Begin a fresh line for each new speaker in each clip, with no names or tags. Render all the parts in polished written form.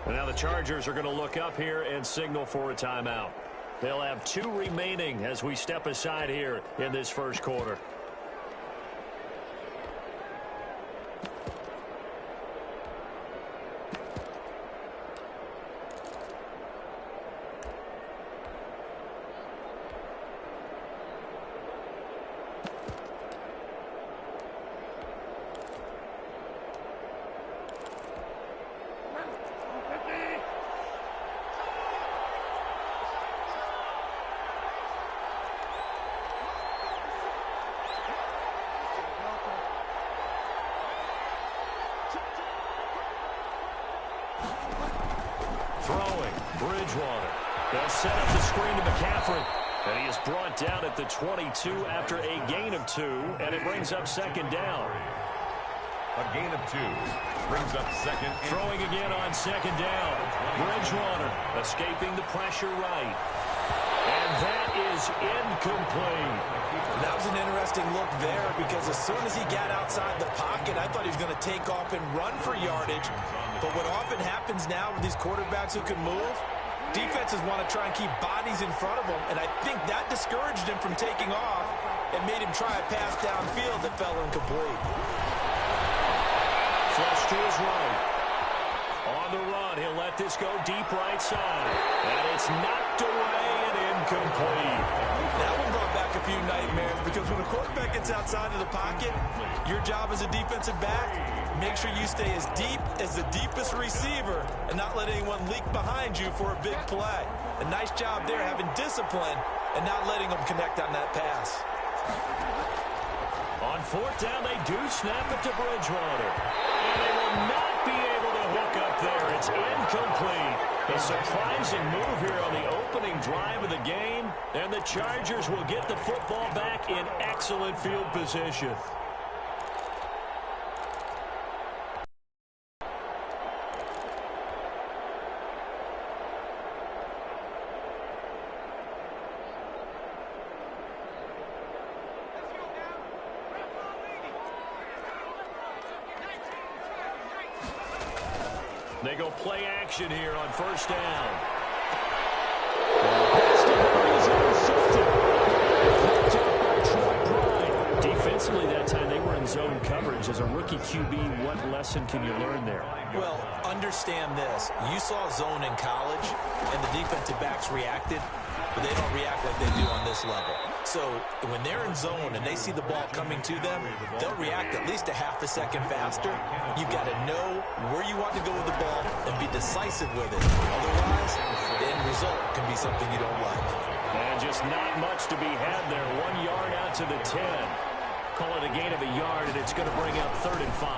And now the Chargers are going to look up here and signal for a timeout. They'll have 2 remaining as we step aside here in this first quarter. Throwing, Bridgewater. They'll set up the screen to McCaffrey. And he is brought down at the 22 after a gain of 2, and it brings up second down.
A gain of 2 brings up second.
Throwing again on second down. Bridgewater escaping the pressure right. And that is incomplete.
That was an interesting look there because as soon as he got outside the pocket, I thought he was going to take off and run for yardage. But what often happens now with these quarterbacks who can move, defenses want to try and keep bodies in front of them, and I think that discouraged him from taking off and made him try a pass downfield that fell incomplete.
Flush to his right. On the run, he'll let this go deep right side. And it's knocked away and incomplete.
That one brought back a few nightmares because when a quarterback gets outside of the pocket, your job as a defensive back, make sure you stay as deep as the deepest receiver and not let anyone leak behind you for a big play. A nice job there having discipline and not letting them connect on that pass.
On 4th down, they do snap it to Bridgewater. And they will not be able to hook up there. It's incomplete. A surprising move here on the opening drive of the game. And the Chargers will get the football back in excellent field position. They go play action here on 1st down. Defensively that time they were in zone coverage. As a rookie QB, what lesson can you learn there?
Well, understand this. You saw zone in college, and the defensive backs reacted, but they don't react like they do on this level. So when they're in zone and they see the ball coming to them, they'll react at least a half a second faster. You've got to know where you want to go with the ball and be decisive with it. Otherwise, the end result can be something you don't like.
And just not much to be had there. 1 yard out to the 10. Call it a gain of a yard, and it's going to bring up 3rd and 5.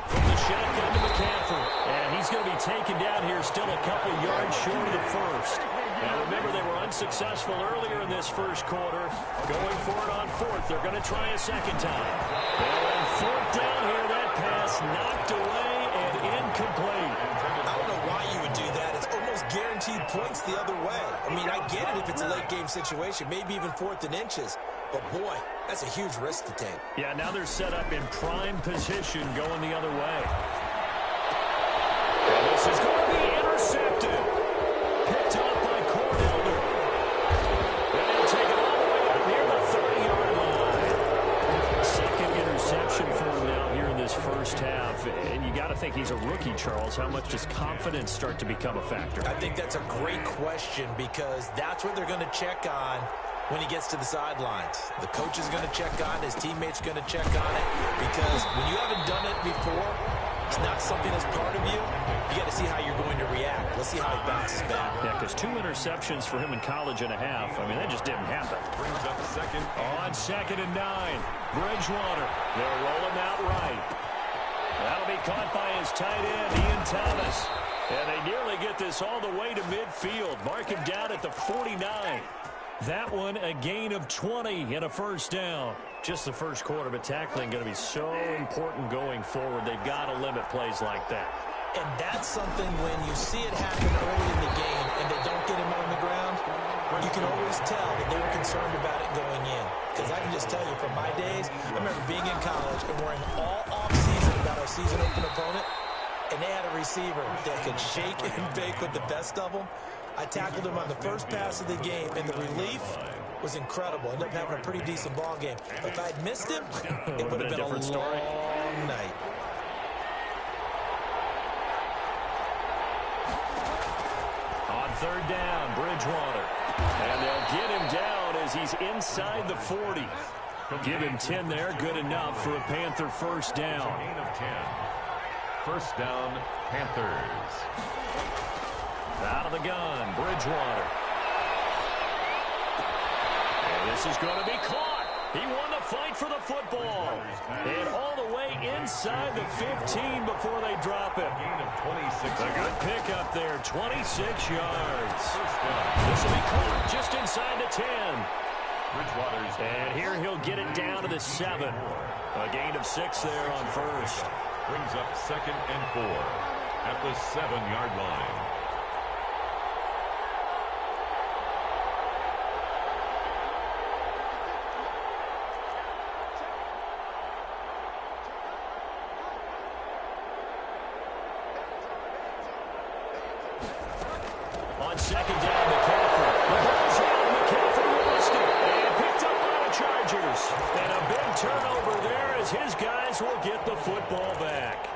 From the shotgun to McCaffrey. And he's going to be taken down here still a couple yards short of the first. Now remember, they were unsuccessful earlier in this first quarter. Going for it on 4th. They're going to try a second time. And on 4th down here, that pass knocked away and incomplete.
I don't know why you would do that. It's almost guaranteed points the other way. I mean, I get it if it's a late game situation, maybe even 4th and inches. But, boy, that's a huge risk to take.
Yeah, now they're set up in prime position going the other way. And this is going to be intercepted. Picked up by Cornelder. And he'll take it all the way up near the 30-yard line. Second interception for him now here in this first half. And you got to think he's a rookie, Charles. How much does confidence start to become a factor?
I think that's a great question because that's what they're going to check on when he gets to the sidelines. The coach is going to check on, his teammates going to check on it, because when you haven't done it before, it's not something that's part of you. You got to see how you're going to react. Let's see how he bounces back.
Yeah, because 2 interceptions for him in college and a half. I mean, that just didn't happen.
Brings up second.
On 2nd and 9, Bridgewater. They'll roll him out right. That'll be caught by his tight end, Ian Thomas. And they nearly get this all the way to midfield. Mark him down at the 49. That one, a gain of 20 and a 1st down. Just the first quarter, but tackling going to be so important going forward. They've got to limit plays like that.
And that's something when you see it happen early in the game and they don't get him on the ground, you can always tell that they were concerned about it going in. Because I can just tell you from my days, I remember being in college and worrying all offseason about our season open opponent. and they had a receiver that could shake and bake with the best of them. I tackled him on the first pass of the game, and the relief was incredible. Ended up having a pretty decent ball game. But if I had missed him, it would have been a long night.
On third down, Bridgewater. And they'll get him down as he's inside the 40. Give him 10 there, good enough for a Panther first down.
Gain of 10. First down, Panthers.
Out of the gun, Bridgewater. And this is going to be caught. He won the fight for the football. And all the way inside the 15 before they drop him.
Gain of 26.
A good pickup there, 26 yards. This will be caught just inside the 10. And here he'll get it down to the 7. A gain of 6 there on first.
Brings up 2nd and 4 at the 7-yard line.
On second down, McCaffrey. The ball's out. McCaffrey lost it. And picked up by the Chargers. And a big turnover there as his guys will get the football back.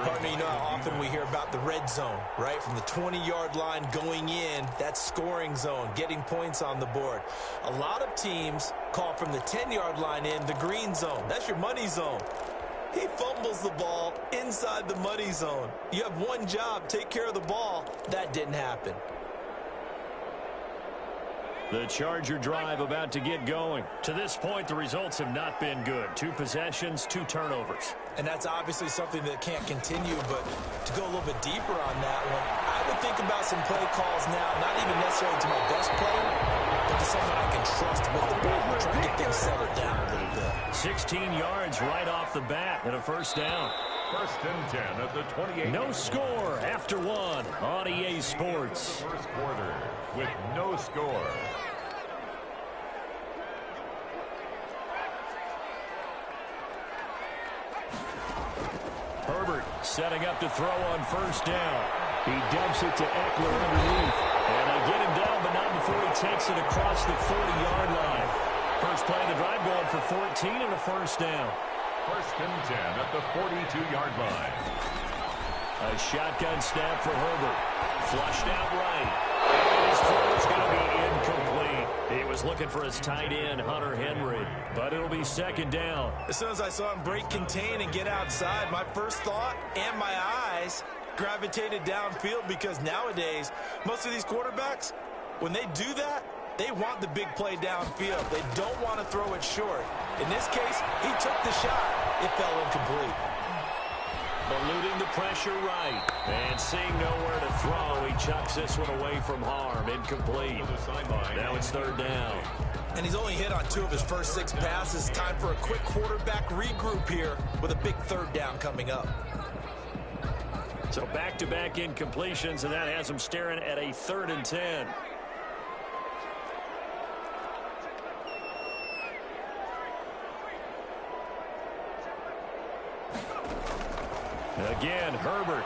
Partner, you know how often we hear about the red zone, right? From the 20-yard line going in, that's scoring zone, getting points on the board. A lot of teams call from the 10-yard line in the green zone. That's your money zone. He fumbles the ball inside the money zone. You have one job, take care of the ball. That didn't happen.
The Charger drive about to get going. To this point, the results have not been good. 2 possessions, 2 turnovers.
And that's obviously something that can't continue, but to go a little bit deeper on that one, I would think about some play calls now, not even necessarily to my best player, but to someone I can trust with the ball, try to get things settled down a little bit.
16 yards right off the bat and a first down.
First and 10 at the 28.
No score after 1 on EA Sports.
First quarter with no score.
Herbert setting up to throw on first down. He dumps it to Eckler underneath. And they get him down, but not before he takes it across the 40-yard line. First play of the drive going for 14 and a first down.
First and 10 at the 42-yard line.
A shotgun snap for Herbert. Flushed out right. And his throw is going to be incomplete. He was looking for his tight end, Hunter Henry, but it'll be second down.
As soon as I saw him break contain and get outside, my first thought and my eyes gravitated downfield, because nowadays, most of these quarterbacks, when they do that, they want the big play downfield. They don't want to throw it short. In this case, he took the shot. It fell incomplete.
Eluding the pressure right. And seeing nowhere to throw, he chucks this one away from harm. Incomplete. Now it's third down.
And he's only hit on 2 of his first 6 passes. Time for a quick quarterback regroup here with a big third down coming up.
So back-to-back incompletions, and that has him staring at a 3rd and 10. Again, Herbert.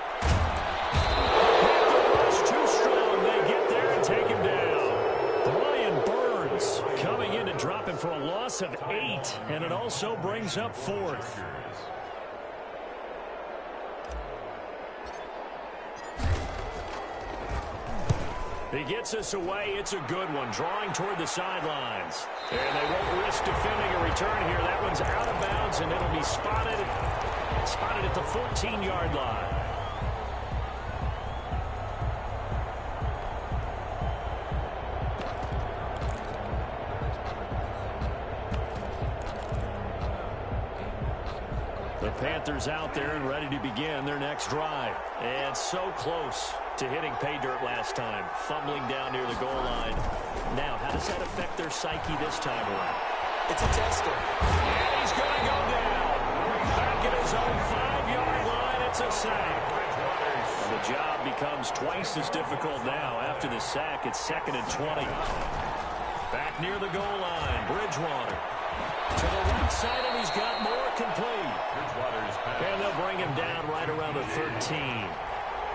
It's too strong. They get there and take him down. Brian Burns coming in to drop him for a loss of 8, and it also brings up 4th. He gets us away. It's a good one. Drawing toward the sidelines. And they won't risk defending a return here. That one's out of bounds, and it'll be spotted at the 14-yard line. The Panthers out there and ready to begin their next drive. And so close to hitting pay dirt last time, fumbling down near the goal line. Now, how does that affect their psyche this time around?
It's a tester.
And he's going to go down. Back at his own 5-yard line, it's a sack. The job becomes twice as difficult now. After the sack, it's 2nd and 20. Back near the goal line, Bridgewater. To the right side, and he's got more complete.
Bridgewater's
And they'll bring him down right around the 13.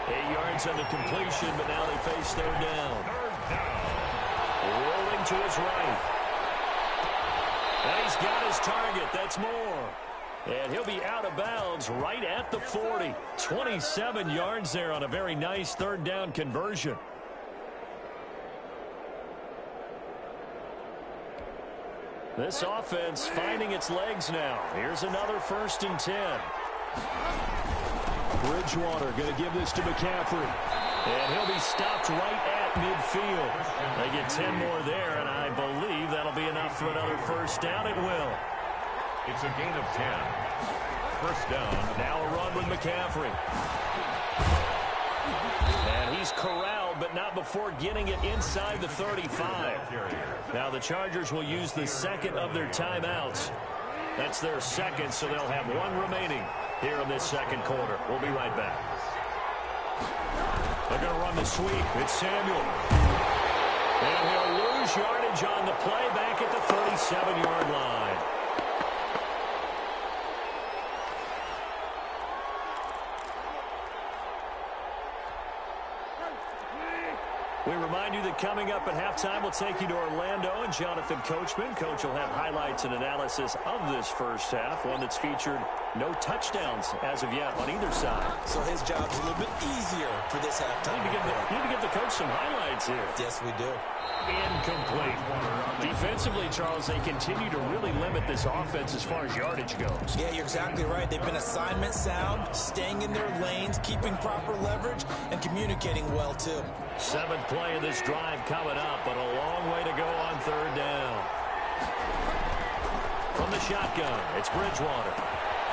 8 yards on the completion, but now they face third down. Rolling to his right. And he's got his target. That's Moore. And he'll be out of bounds right at the 40. 27 yards there on a very nice third down conversion. This offense finding its legs now. Here's another 1st and 10. Bridgewater going to give this to McCaffrey. And he'll be stopped right at midfield. They get 10 more there, and I believe that'll be enough for another 1st down. It will.
It's a gain of 10. 1st down.
Now a run with McCaffrey. And he's corralled, but not before getting it inside the 35. Now the Chargers will use the second of their timeouts. That's their second, so they'll have 1 remaining here in this second quarter. We'll be right back. They're going to run the sweep. It's Samuel. And he'll lose yardage on the play back at the 37-yard line. We remind you that coming up at halftime, we'll take you to Orlando and Jonathan Coachman. Coach will have highlights and analysis of this first half, one that's featured no touchdowns as of yet on either side.
So his job's a little bit easier for this halftime.
Need to give the coach some highlights here.
Yes, we do.
Incomplete. Defensively, Charles, they continue to really limit this offense as far as yardage goes.
Yeah, you're exactly right. They've been assignment sound, staying in their lanes, keeping proper leverage, and communicating well, too.
7th play of this drive coming up, but a long way to go on third down. From the shotgun, it's Bridgewater.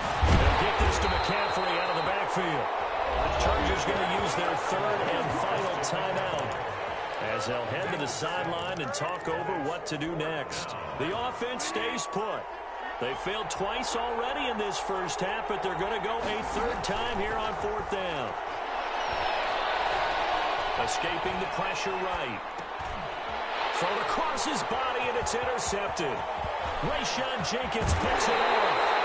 They'll get this to McCaffrey out of the backfield. The Chargers going to use their 3rd and final timeout as they'll head to the sideline and talk over what to do next. The offense stays put. They failed twice already in this first half, but they're going to go a 3rd time here on 4th down. Escaping the pressure right. Thrown across his body, and it's intercepted. Rayshawn Jenkins picks it off.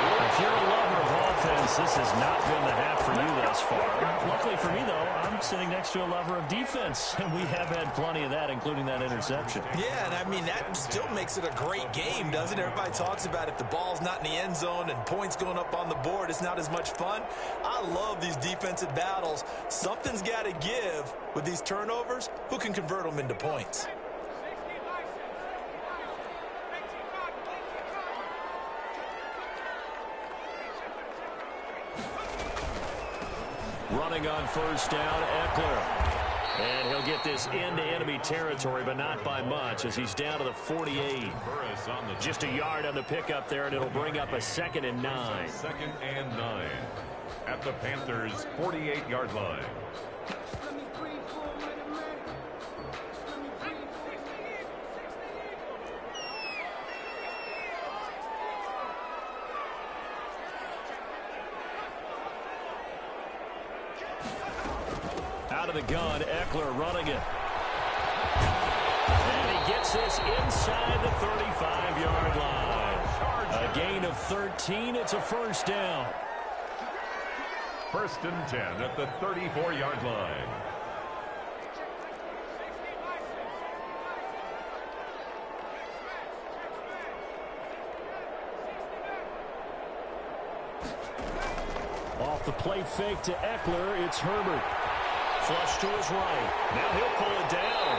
If you're a lover of offense, this has not been the half for you thus far. Luckily for me, though, I'm sitting next to a lover of defense, and we have had plenty of that, including that interception.
Yeah, and I mean, that still makes it a great game, doesn't it? Everybody talks about if the ball's not in the end zone and points going up on the board, it's not as much fun. I love these defensive battles. Something's got to give with these turnovers. Who can convert them into points?
Running on 1st down, Eckler. And he'll get this into enemy territory, but not by much, as he's down to the 48. Just a yard on the pickup there, and it'll bring up a 2nd and 9.
2nd and 9 at the Panthers' 48-yard line.
Out of the gun, Eckler running it. And he gets this inside the 35-yard line. A gain of 13. It's a 1st down.
1st and 10 at the 34-yard line.
Off the play fake to Eckler, it's Herbert. Flush to his right. Now he'll pull it down.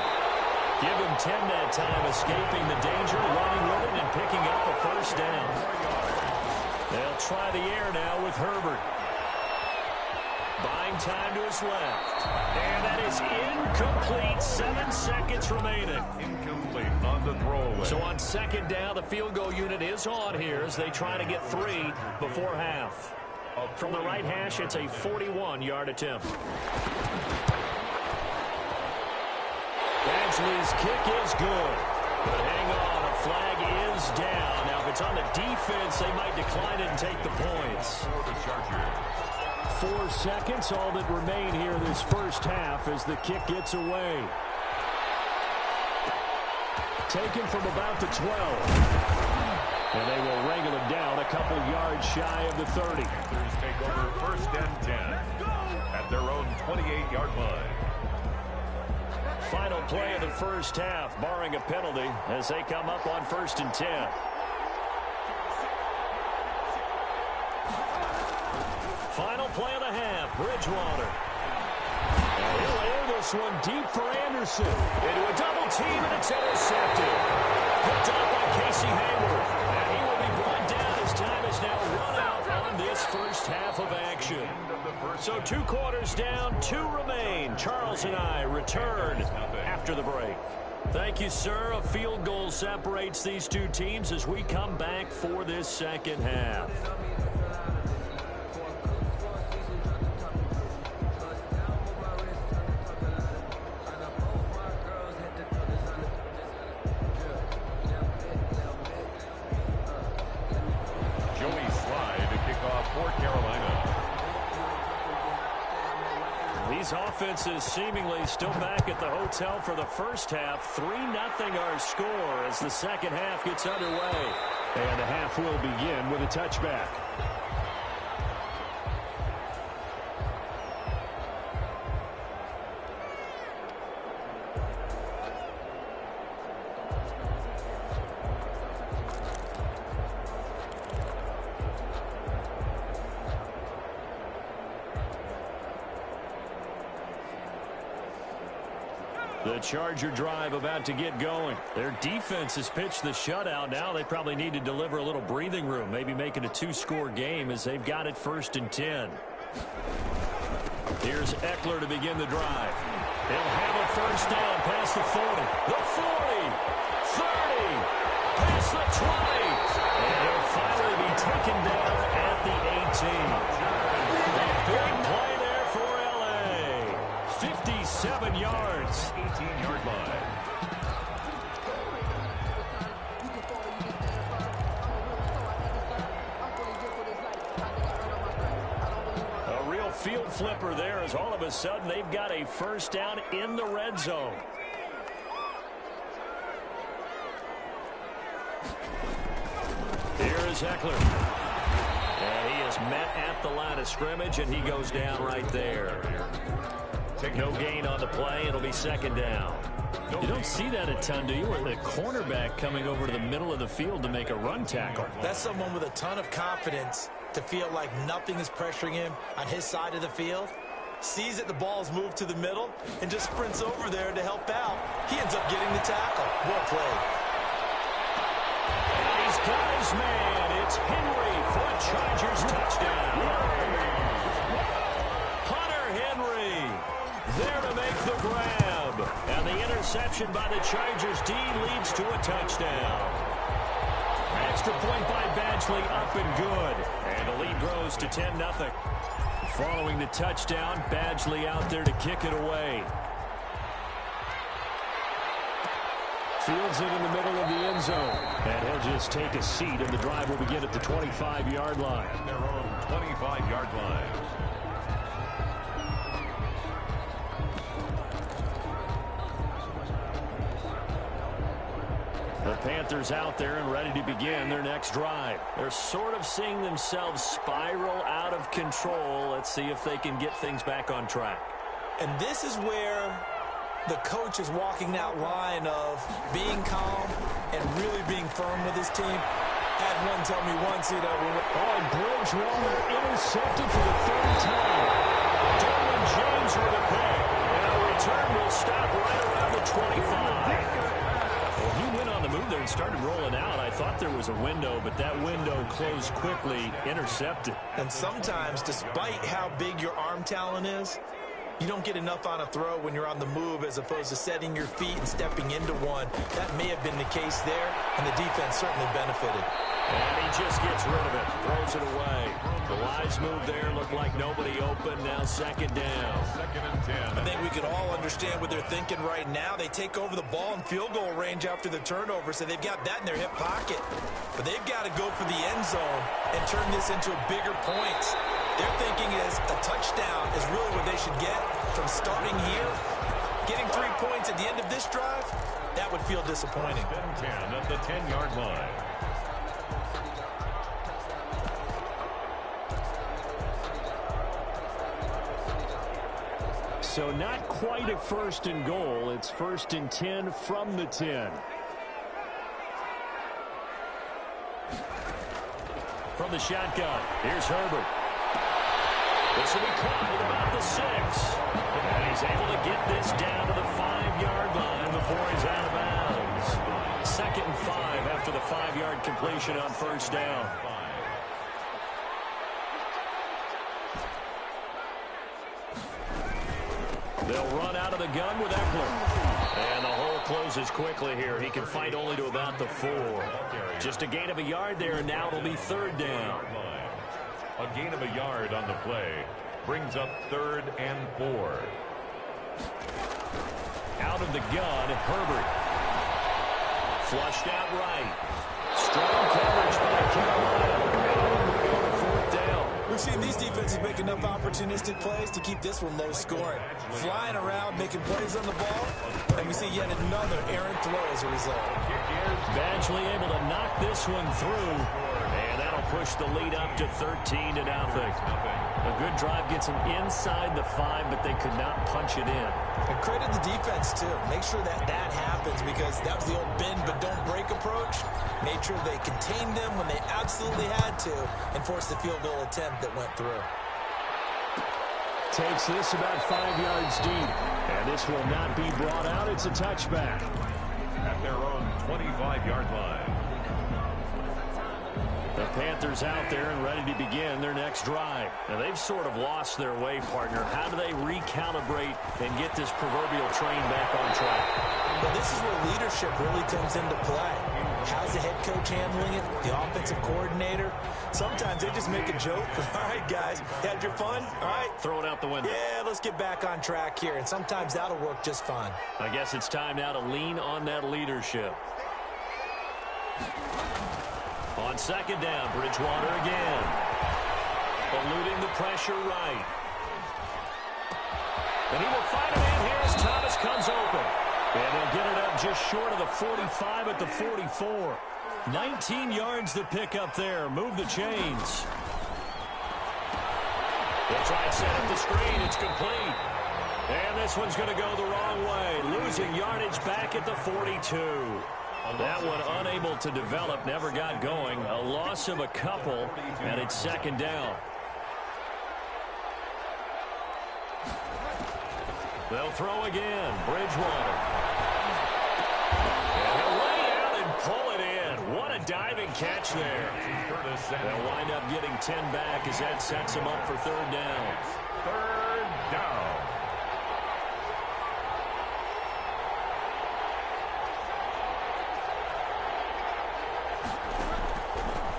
Give him 10 that time, escaping the danger, running with it, and picking up a 1st down. They'll try the air now with Herbert. Buying time to his left. And that is incomplete. 7 seconds remaining.
Incomplete on the throwaway.
So on 2nd down, the field goal unit is on here as they try to get 3 before half. From the right hash, it's a 41-yard attempt. Badgley's kick is good. But hang on, a flag is down. Now, if it's on the defense, they might decline it and take the points.
For the Chargers.
4 seconds, all that remain here this first half as the kick gets away. Taken from about the 12. And they will wrangle it down a couple yards shy of the 30.
Panthers take over 1st and 10 at their own 28-yard line.
Final play of the first half, barring a penalty, as they come up on 1st and 10. Final play of the half, Bridgewater. And he'll air this one deep for Anderson. Into a double team, and it's intercepted. Picked up by Casey Hayward. And he will be brought down as time is now run out on this first half of action. So 2 quarters down, 2 remain. Charles and I return after the break. Thank you, sir. A field goal separates these 2 teams as we come back for this second half. These offenses seemingly still back at the hotel for the first half. 3-0 our score as the second half gets underway. And the half will begin with a touchback. The Charger drive about to get going. Their defense has pitched the shutout. Now they probably need to deliver a little breathing room, maybe make it a 2-score game as they've got it 1st and 10. Here's Eckler to begin the drive. He'll have a first down past the 40, the 40, 30, past the 20, and he'll finally be taken down at the 18. A big play there for L.A. 57 yards.
18-yard line.
A real field flipper there as all of a sudden they've got a first down in the red zone. Here is Eckler. And he is met at the line of scrimmage, and he goes down right there. No gain on the play. It'll be second down. You don't see that a ton, do you? Where the cornerback coming over to the middle of the field to make a run tackle.
That's someone with a ton of confidence to feel like nothing is pressuring him on his side of the field. Sees that the ball's moved to the middle and just sprints over there to help out. He ends up getting the tackle. Well played.
And he's got his man. It's Henry for a Chargers touchdown. There to make the grab. And the interception by the Chargers D leads to a touchdown. Extra point by Badgley up and good. And the lead grows to 10-0. Following the touchdown, Badgley out there to kick it away. Fields it in the middle of the end zone. And he'll just take a seat, and the drive will begin at the 25-yard line.
At their own 25-yard line.
The Panthers out there and ready to begin their next drive. They're sort of seeing themselves spiral out of control. Let's see if they can get things back on track.
And this is where the coach is walking that line of being calm and really being firm with his team. Had one tell me once,
Bridgewater intercepted for the 3rd time. Derwin James with a pick. And a return will stop right around the 25. Well, he went on the move there and started rolling out. I thought there was a window, but that window closed quickly, intercepted.
And sometimes, despite how big your arm talent is, you don't get enough on a throw when you're on the move as opposed to setting your feet and stepping into one. That may have been the case there, and the defense certainly benefited.
And he just gets rid of it, throws it away. The Lions move there, look like nobody open, now second down.
2nd and 10.
I think we can all understand what they're thinking right now. They take over the ball in field goal range after the turnover, so they've got that in their hip pocket. But they've got to go for the end zone and turn this into bigger points. They're thinking is a touchdown is really what they should get from starting here. Getting 3 points at the end of this drive, that would feel disappointing.
10 at the 10-yard line.
So not quite a 1st and goal. It's 1st and 10 from the 10. From the shotgun, here's Herbert. This will be caught at about the 6. And he's able to get this down to the 5-yard line before he's out of bounds. 2nd and 5 after the 5-yard completion on 1st down. They'll run out of the gun with Eckler. And the hole closes quickly here. He can fight only to about the 4. Just a gain of a yard there, and now it'll be 3rd down.
A gain of a yard on the play brings up 3rd and 4.
Out of the gun, Herbert. Flushed out right. Strong coverage by Carolina. And 4th down.
We've seen these defenses make enough opportunistic plays to keep this one low scoring. Flying around, making plays on the ball, and we see yet another errant throw as a result.
Badgley able to knock this one through, and that'll push the lead up to 13-0. A good drive gets them inside the 5, but they could not punch it in.
And credit the defense, too. Make sure that happens, because that was the old bend but don't break approach. Made sure they contained them when they absolutely had to and forced the field goal attempt that went through.
Takes this about 5 yards deep, and this will not be brought out. It's a touchback.
At their own 25-yard line.
The Panthers out there and ready to begin their next drive. Now, they've sort of lost their way, partner. How do they recalibrate and get this proverbial train back on track?
Well, this is where leadership really comes into play. How's the head coach handling it? The offensive coordinator? Sometimes they just make a joke. All right, guys, had your fun? All right.
Throw it out the window.
Yeah, let's get back on track here. And sometimes that'll work just fine.
I guess it's time now to lean on that leadership. On 2nd down, Bridgewater again. Eluding the pressure right. And he will find a man here as Thomas comes open. And they'll get it up just short of the 45 at the 44. 19 yards to pick up there. Move the chains. They'll try and set up the screen. It's complete. And this one's going to go the wrong way. Losing yardage back at the 42. That one unable to develop, never got going. A loss of a couple, and it's 2nd down. They'll throw again. Bridgewater. And he'll lay out and pull it in. What a diving catch there. They'll wind up getting 10 back as that sets them up for 3rd down.
3rd down.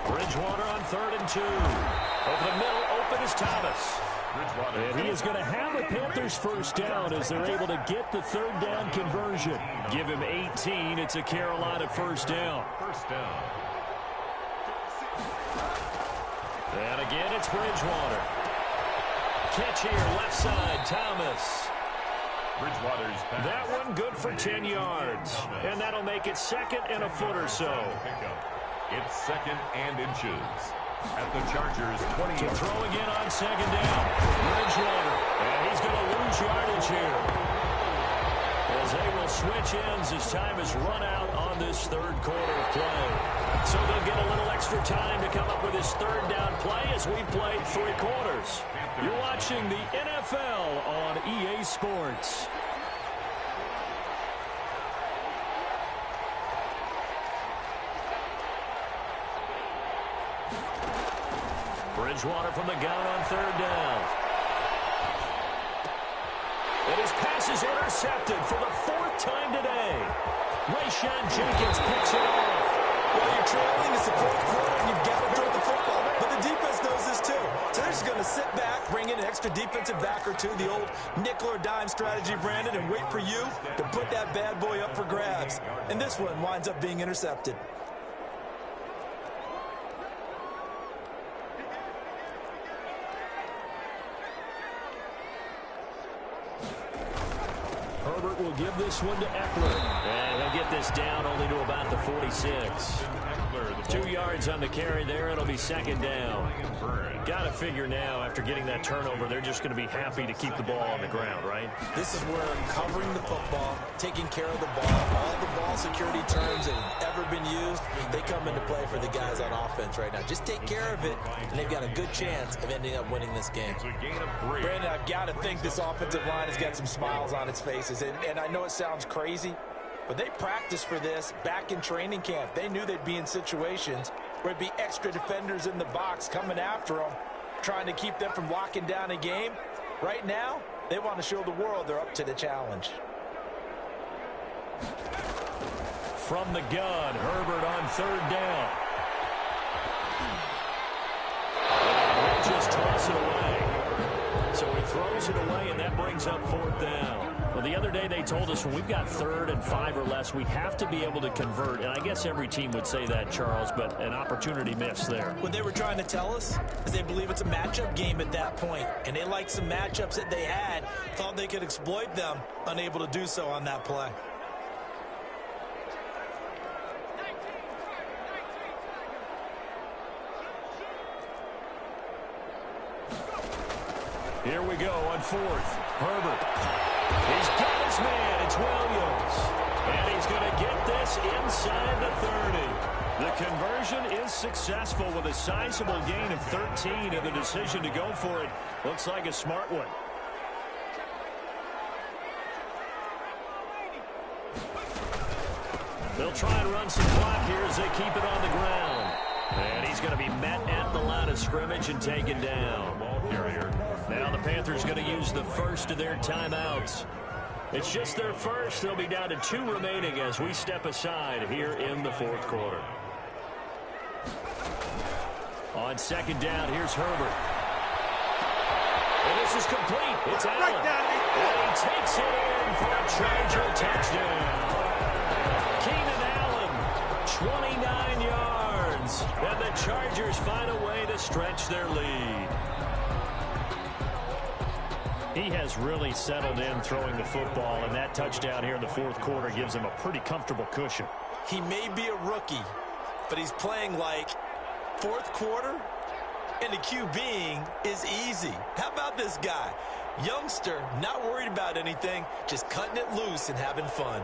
Bridgewater on 3rd and 2. Over the middle, open is Thomas. And he is going to have a Panthers 1st down as they're able to get the 3rd down conversion. Give him 18. It's a Carolina 1st down.
1st down.
And again, it's Bridgewater. Catch here, left side, Thomas.
Bridgewater's pass.
That one good for 10 yards. And that'll make it 2nd and a foot or so.
It's 2nd and inches. At the Chargers' 20.
To throw again on 2nd down. Bridgewater. And he's going to lose yardage here. As they will switch ends as time is run out on this 3rd quarter of play. So they'll get a little extra time to come up with his 3rd down play as we played 3 quarters. You're watching the NFL on EA Sports. Bridgewater from the gun on 3rd down. And his pass is intercepted for the 4th time today. Rayshawn Jenkins picks it off.
Well, you're trailing, it's the 4th quarter, and you've got to throw the football. But the defense knows this too. So they're just going to sit back, bring in an extra defensive back or two, the old nickel or dime strategy, Brandon, and wait for you to put that bad boy up for grabs. And this one winds up being intercepted.
Herbert will give this one to Eckler. And he'll get this down only to about the 46.
Taylor.
2 yards on the carry there. It'll be second down. Got to figure now, after getting that turnover, they're just going to be happy to keep the ball on the ground, right?
This is where covering the football, taking care of the ball, all the ball security terms that have ever been used, they come into play for the guys on offense right now. Just take care of it, and they've got a good chance of ending up winning this game.
It's a gain of 3.
Brandon, I've got to think this offensive line has got some smiles on its faces, and I know it sounds crazy, but they practiced for this back in training camp. They knew they'd be in situations where it'd be extra defenders in the box coming after them, trying to keep them from locking down a game. Right now, they want to show the world they're up to the challenge.
From the gun, Herbert on third down. He'll just toss it away. So he throws it away, and that brings up fourth down. Well, the other day they told us when we've got 3rd and 5 or less, we have to be able to convert. And I guess every team would say that, Charles, but an opportunity missed there.
What they were trying to tell us is they believe it's a matchup game at that point, and they liked some matchups that they had, thought they could exploit them, unable to do so on that play.
Here we go on 4th. Herbert. He's got his man. It's Williams. And he's going to get this inside the 30. The conversion is successful with a sizable gain of 13, and the decision to go for it looks like a smart one. They'll try and run some clock here as they keep it on the ground. And he's going to be met at the line of scrimmage and taken down.
Ball carrier.
Now the Panthers going to use the first of their timeouts. It's just their first. They'll be down to 2 remaining as we step aside here in the 4th quarter. On second down, here's Herbert. And this is complete. It's Allen. And he takes it in for a Charger touchdown. Keenan Allen, 29 yards. And the Chargers find a way to stretch their lead. He has really settled in throwing the football, and that touchdown here in the 4th quarter gives him a pretty comfortable cushion.
He may be a rookie, but he's playing like 4th quarter, and the QBing is easy. How about this guy? Youngster, not worried about anything, just cutting it loose and having fun.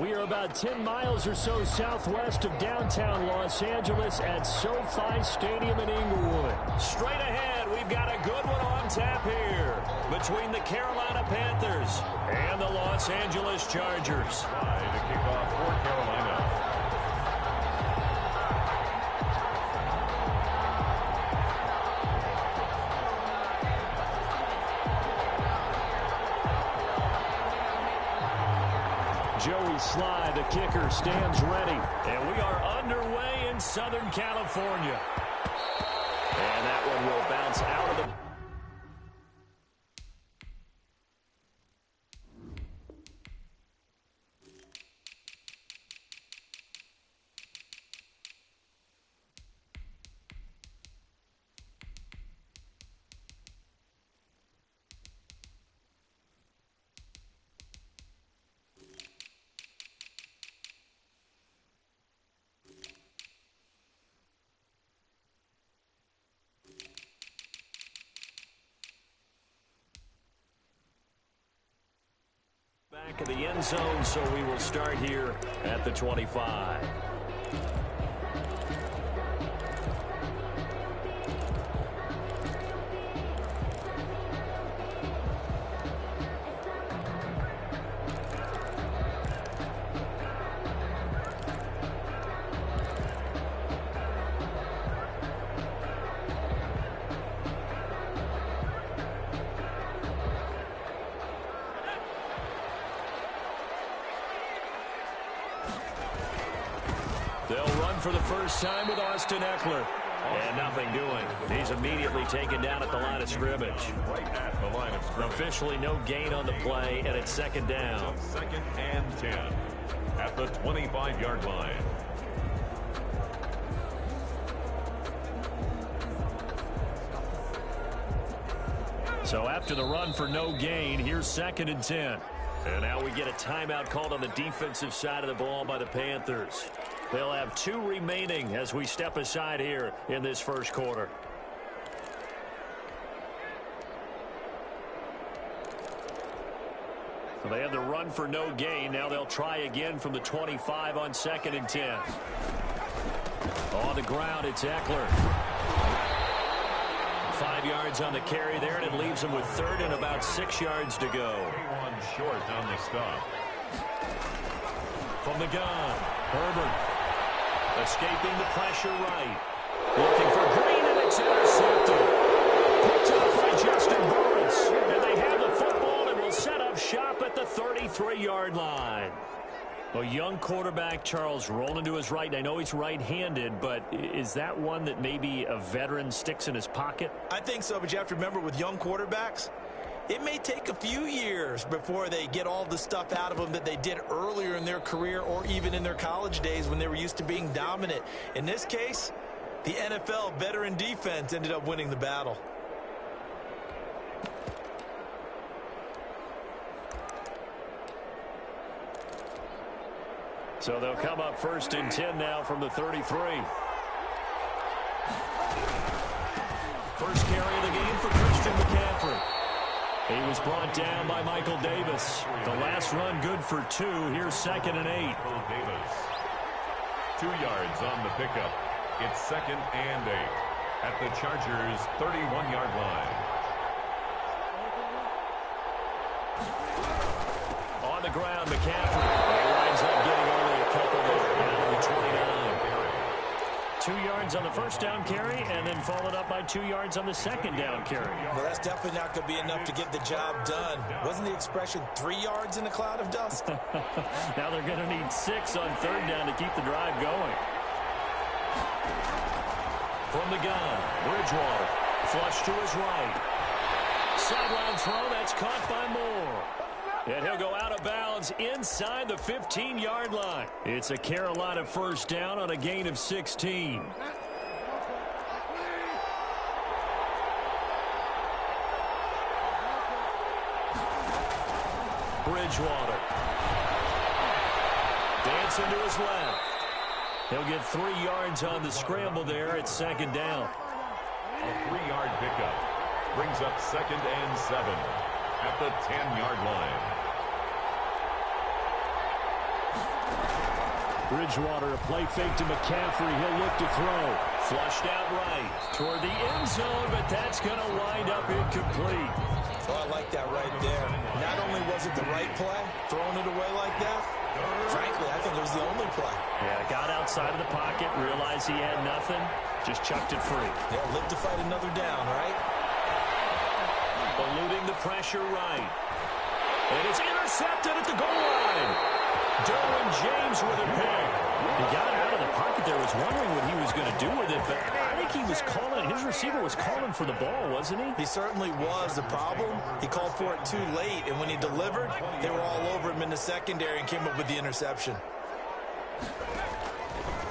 We are about 10 miles or so southwest of downtown Los Angeles at SoFi Stadium in Inglewood. Straight ahead, we've got a good one on tap here between the Carolina Panthers and the Los Angeles Chargers.
To kick off for Carolina.
Joey Slye, the kicker, stands ready. And we are underway in Southern California. And that one will bounce out of the... back of the end zone, so we will start here at the 25. They'll run for the first time with Austin Eckler. And nothing doing. He's immediately taken down at the line of scrimmage.
Right at the line of scrimmage.
Officially no gain on the play, and it's second down.
Second and 10 at the 25-yard line.
So after the run for no gain, here's second and 10. And now we get a timeout called on the defensive side of the ball by the Panthers. They'll have 2 remaining as we step aside here in this first quarter. So they have the run for no gain. Now they'll try again from the 25 on second and 10. On the ground, it's Eckler. 5 yards on the carry there, and it leaves them with third and about 6 yards to go.
One short on the stop.
From the gun, Herbert. Escaping the pressure right. Looking for Green, and it's intercepted. Picked up by Justin Burris. And they have the football and will set up shop at the 33-yard line. A young quarterback, Charles, rolling to his right. And I know he's right-handed, but is that one that maybe a veteran sticks in his pocket?
I think so, but you have to remember with young quarterbacks, it may take a few years before they get all the stuff out of them that they did earlier in their career or even in their college days when they were used to being dominant. In this case, the NFL veteran defense ended up winning the battle.
So they'll come up first and 10 now from the 33. First carry of the game for Christian McCaffrey. He was brought down by Michael Davis. The last run good for 2. Here's second and 8.
Michael Davis. 2 yards on the pickup. It's second and 8 at the Chargers' 31-yard line.
On the ground, McCaffrey. He winds up getting only a couple there. Down to the 29. 2 yards on the first down carry, and then followed up by 2 yards on the second down carry.
Well, that's definitely not going to be enough to get the job done. Wasn't the expression 3 yards in a cloud of dust?
Now they're going to need 6 on third down to keep the drive going. From the gun, Bridgewater. Flush to his right. Sideline throw, that's caught by Moore. And he'll go out of bounds inside the 15-yard line. It's a Carolina first down on a gain of 16. Bridgewater. Dancing to his left. He'll get 3 yards on the scramble there. It's second down.
A 3-yard pickup brings up second and 7 at the 10-yard line.
Bridgewater, a play fake to McCaffrey. He'll look to throw. Flushed out right toward the end zone, but that's going to wind up incomplete.
Oh, I like that right there. Not only was it the right play, throwing it away like that, frankly, I think it was the only play.
Yeah, got outside of the pocket, realized he had nothing, just chucked it free.
Yeah, live to fight another down, right?
Eluding the pressure right. And it's intercepted at the goal line. Derwin James with a pick. He got out of the pocket there, was wondering what he was going to do with it, but I think he was calling, his receiver was calling for the ball, wasn't he?
He certainly was. The problem, he called for it too late, and when he delivered, they were all over him in the secondary and came up with the interception.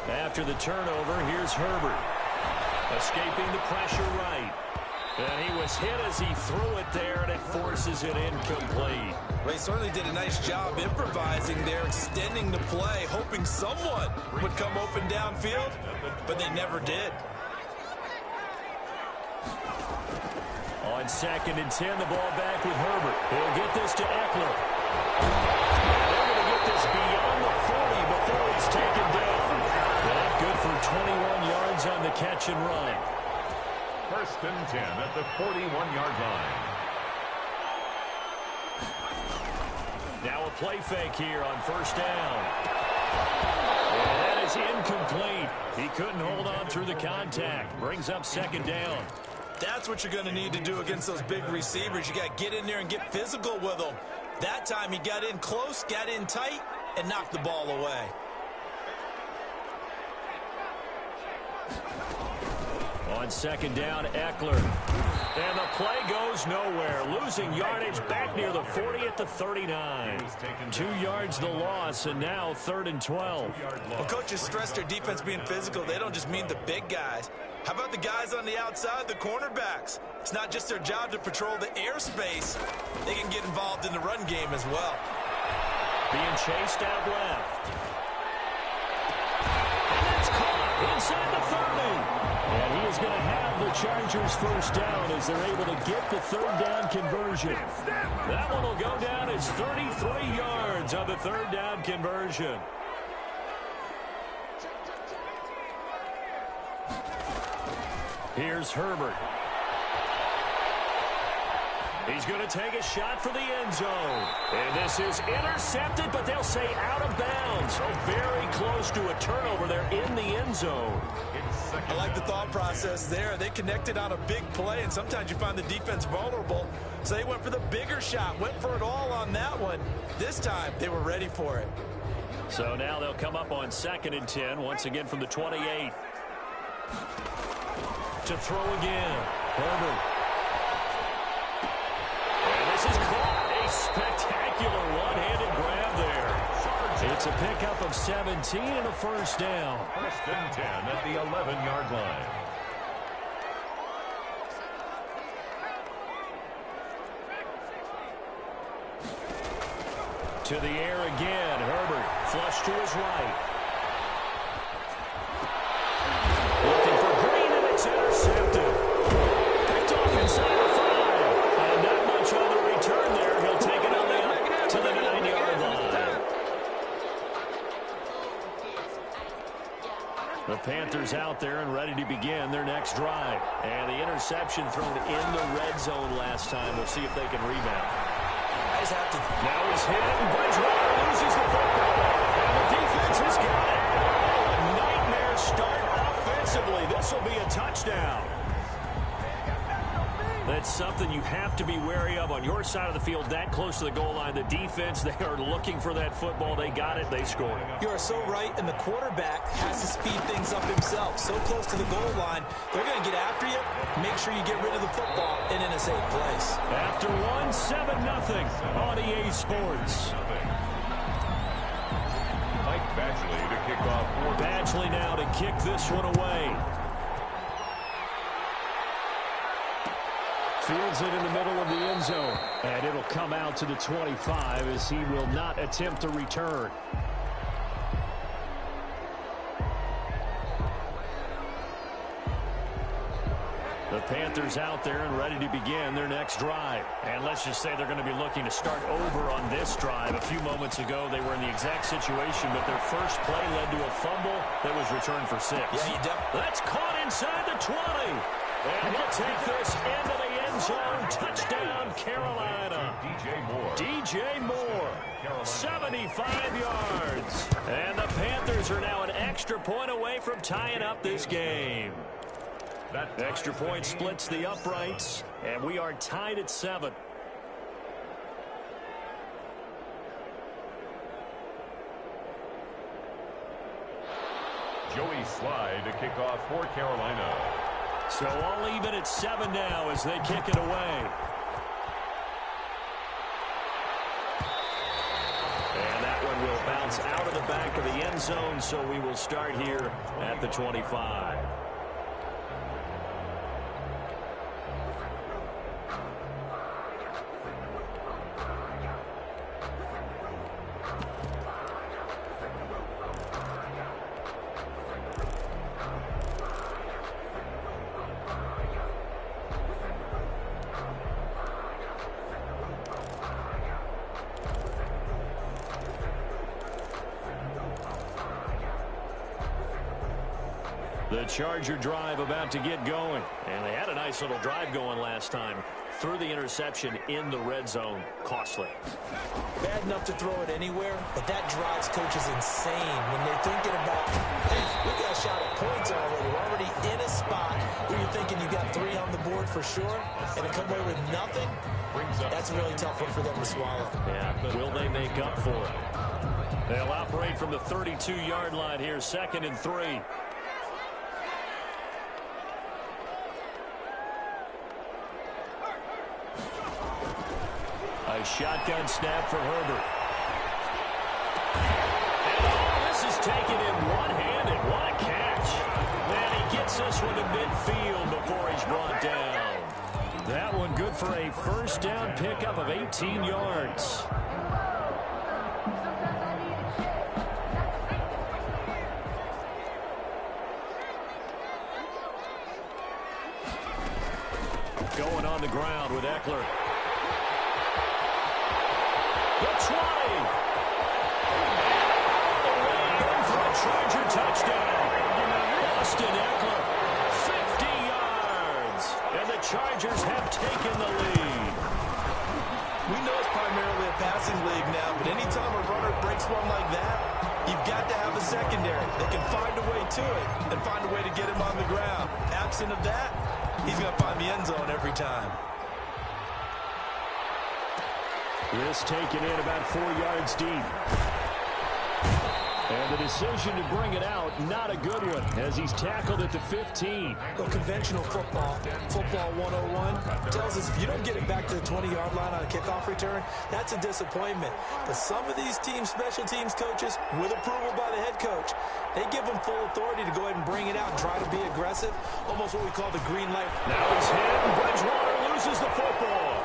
After the turnover, here's Herbert. Escaping the pressure right. And he was hit as he threw it there, and it forces it incomplete.
Well, he certainly did a nice job improvising there, extending the play, hoping someone would come open downfield, but they never did.
On 2nd and 10, the ball back with Herbert. He'll get this to Eckler. And they're going to get this beyond the 40 before he's taken down. Not good for 21 yards on the catch and run.
1st and 10 at the 41-yard line.
Now a play fake here on 1st down. And that is incomplete. He couldn't hold on through the contact. Brings up 2nd down.
That's what you're going to need to do against those big receivers. You got to get in there and get physical with them. That time he got in close, got in tight, and knocked the ball away.
On 2nd down, Eckler. And the play goes nowhere. Losing yardage back near the 40 at the 39. 2 yards the loss, and now 3rd and 12.
Well, coaches stress their defense being physical. They don't just mean the big guys. How about the guys on the outside, the cornerbacks? It's not just their job to patrol the airspace. They can get involved in the run game as well.
Being chased out left. And that's caught inside the 30. And he is going to have the Chargers 1st down as they're able to get the 3rd down conversion. That one will go down as 33 yards on the 3rd down conversion. Here's Herbert. He's going to take a shot for the end zone. And this is intercepted, but they'll say out of bounds. So very close to a turnover there in the end zone.
I like the thought process there. They connected on a big play, and sometimes you find the defense vulnerable. So they went for the bigger shot, went for it all on that one. This time, they were ready for it.
So now they'll come up on 2nd and 10, once again from the 28. To throw again. Herbert. And this is caught. A spectacular one-handed grab there. It's a pickup of 17 and a 1st down.
1st and 10 at the 11-yard line.
To the air again. Herbert flush to his right. Looking for Green, and it's intercepted. Picked off inside the 5. And not much on the return there. He'll take it on the up to the 9-yard line. The Panthers out there and ready to begin their next drive. And the interception thrown in the red zone last time. We'll see if they can rebound. Now he's hit, and Bridgewater loses the football. And the defense has got it. A nightmare start offensively. This will be a touchdown. That's something you have to be wary of on your side of the field, that close to the goal line. The defense, they are looking for that football. They got it. They scored.
You are so right, and the quarterback has to speed things up himself. So close to the goal line, they're going to get after you. Make sure you get rid of the football and in a safe place.
After 7-0 on EA Sports.
Mike Badgley to kick off.
Badgley now to kick this one away. Fields it in the middle of the end zone. And it'll come out to the 25 as he will not attempt a return. The Panthers out there and ready to begin their next drive. And let's just say they're going to be looking to start over on this drive. A few moments ago, they were in the exact situation, but their first play led to a fumble that was returned for 6. That's caught inside the 20. And he'll take this into the end zone. Touchdown, Carolina. DJ Moore. 75 yards. And the Panthers are now an extra point away from tying up this game. That extra point splits the uprights, and we are tied at 7.
Joey Slye to kick off for Carolina.
So all even at 7 now as they kick it away. And that one will bounce out of the back of the end zone, so we will start here at the 25. The Charger drive about to get going. And they had a nice little drive going last time. Threw the interception in the red zone. Costly.
Bad enough to throw it anywhere, but that drives coaches insane when they're thinking about, hey, we got a shot at points already. We're already in a spot where you're thinking you got 3 on the board for sure, and to come away with nothing, that's a really tough one for them to swallow.
Yeah, but will they make up for it? They'll operate from the 32-yard line here, 2nd and 3. A shotgun snap for Herbert. And this is taken in one-handed. What a catch. And he gets this one to midfield before he's brought down. That one good for a first down pickup of 18 yards. Going on the ground with Eckler. The 20. And for a Charger touchdown. Austin Eckler, 50 yards. And the Chargers have taken the lead.
We know it's primarily a passing league now, but anytime a runner breaks one like that, you've got to have a secondary that can find a way to it and find a way to get him on the ground. Absent of that, he's going to find the end zone every time.
This taken in about 4 yards deep. And the decision to bring it out, not a good one, as he's tackled at the 15.
Well, conventional football 101, tells us if you don't get it back to the 20-yard line on a kickoff return, that's a disappointment. But some of these teams, special teams coaches, with approval by the head coach, they give them full authority to go ahead and bring it out and try to be aggressive, almost what we call the green light.
Now it's hit, and Bridgewater loses the football.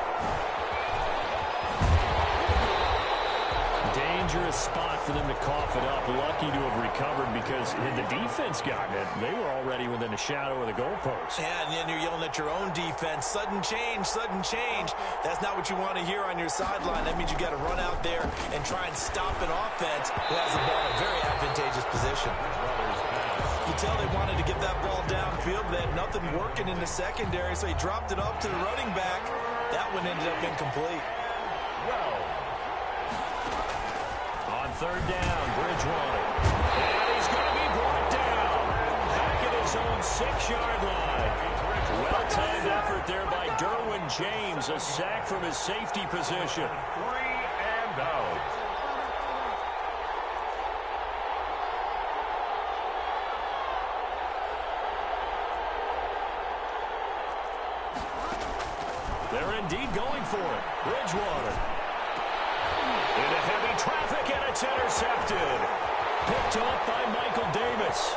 Dangerous spot for them to cough it up. Lucky to have recovered because had the defense gotten it, they were already within a shadow of the goalpost.
Yeah, and then you're yelling at your own defense. Sudden change, sudden change. That's not what you want to hear on your sideline. That means you got to run out there and try and stop an offense who has the ball in a very advantageous position. You tell they wanted to get that ball downfield. They had nothing working in the secondary, so he dropped it up to the running back. That one ended up incomplete.
Third down, Bridgewater. And he's going to be brought down. Back at his own 6-yard line. Well-timed effort there by Derwin James. A sack from his safety position.
3 and out.
They're indeed going for it. Bridgewater. Into heavy traffic, and it's intercepted. Picked up by Michael Davis.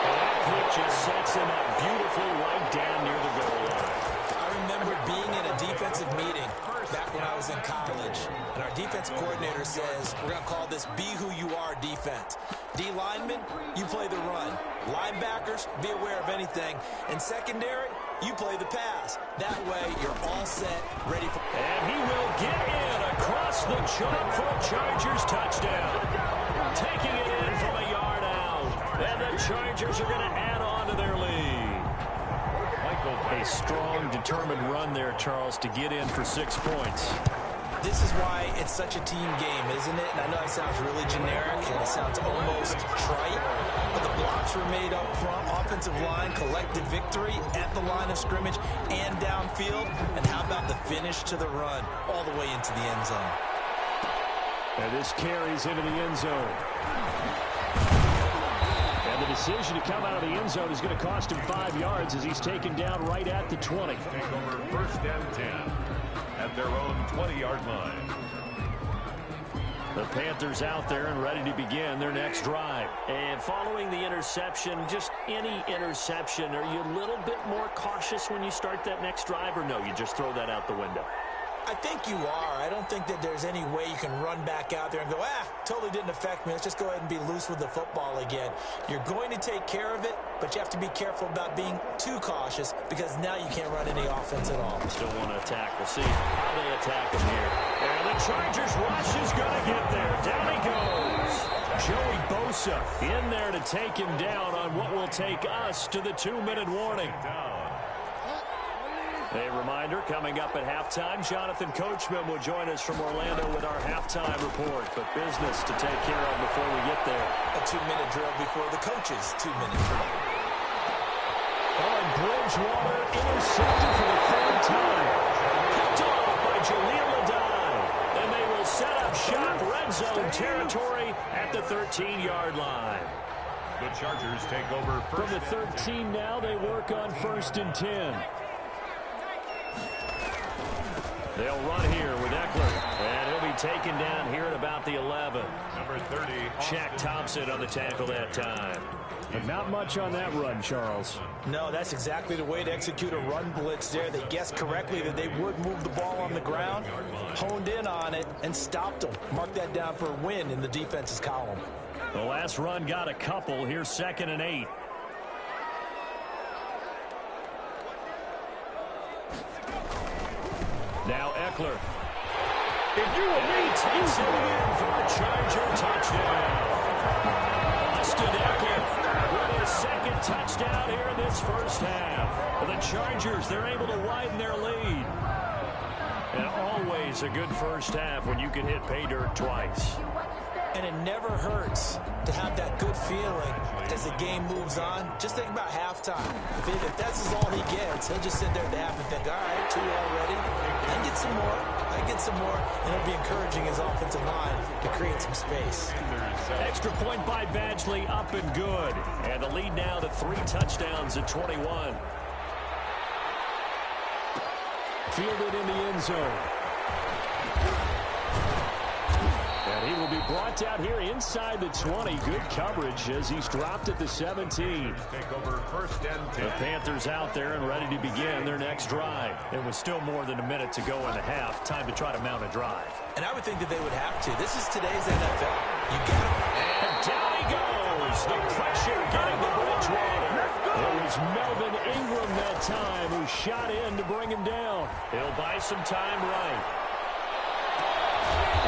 And that pitch just sets him up beautifully right down near the goal line.
I remember being in a defensive meeting back when I was in college, and our defensive coordinator says, we're going to call this Be Who You Are defense. D linemen, you play the run. Linebackers, be aware of anything. And secondary, you play the pass. That way, you're all set, ready for...
And he will get in across the chalk for a Chargers touchdown. Taking it in from a yard out. And the Chargers are going to add on to their lead. A strong, determined run there, Charles, to get in for 6 points.
This is why it's such a team game, isn't it? And I know it sounds really generic and it sounds almost trite, but the blocks were made up front. Offensive line, collective victory at the line of scrimmage and downfield. And how about the finish to the run all the way into the end zone?
And this carries into the end zone. And the decision to come out of the end zone is going to cost him 5 yards as he's taken down right at the 20.
Take over 1st and 10 at their own 20-yard line.
The Panthers out there and ready to begin their next drive. And following the interception, just any interception, are you a little bit more cautious when you start that next drive, or no, you just throw that out the window?
I think you are. I don't think that there's any way you can run back out there and go, totally didn't affect me. Let's just go ahead and be loose with the football again. You're going to take care of it, but you have to be careful about being too cautious because now you can't run any offense at all.
Still want to attack. We'll see how they attack him here. And the Chargers rush is going to get there. Down he goes. Joey Bosa in there to take him down on what will take us to the 2-minute warning. A reminder, coming up at halftime, Jonathan Coachman will join us from Orlando with our halftime report. But business to take care of before we get there.
A 2-minute drill before the coach's 2-minute drill.
And Bridgewater intercepted for the 3rd time. Picked off by Jaleel Adai. And they will set up shop red zone territory at the 13-yard line.
The Chargers take over
From the 13 now, they work on 1st and 10. They'll run here with Eckler, and he'll be taken down here at about the 11.
Number 30.
Shaq Thompson on the tackle that time. But not much on that run, Charles.
No, that's exactly the way to execute a run blitz there. They guessed correctly that they would move the ball on the ground, honed in on it, and stopped them. Mark that down for a win in the defense's column.
The last run got a couple. Here's 2nd and 8. Now Eckler. If you were me, takes it in for a Charger touchdown. Austin Eckler with his 2nd touchdown here in this first half. The Chargers, they're able to widen their lead. And always a good first half when you can hit pay dirt twice.
And it never hurts to have that good feeling as the game moves on. Just think about halftime. If that's all he gets, he'll just sit there at the half and think, all right, 2 already. I get some more. I get some more. And it'll be encouraging his offensive line to create some space.
Extra point by Badgley, up and good. And the lead now to 3 touchdowns at 21. Fielded in the end zone. And he will be brought down here inside the 20. Good coverage as he's dropped at the 17.
Take over 1st and 10.
The Panthers out there and ready to begin their next drive. It was still more than a minute to go in the half. Time to try to mount a drive.
And I would think that they would have to. This is today's NFL. You got it.
And down he goes. The pressure getting to Bridgewater. It was Melvin Ingram that time who shot in to bring him down. He'll buy some time right.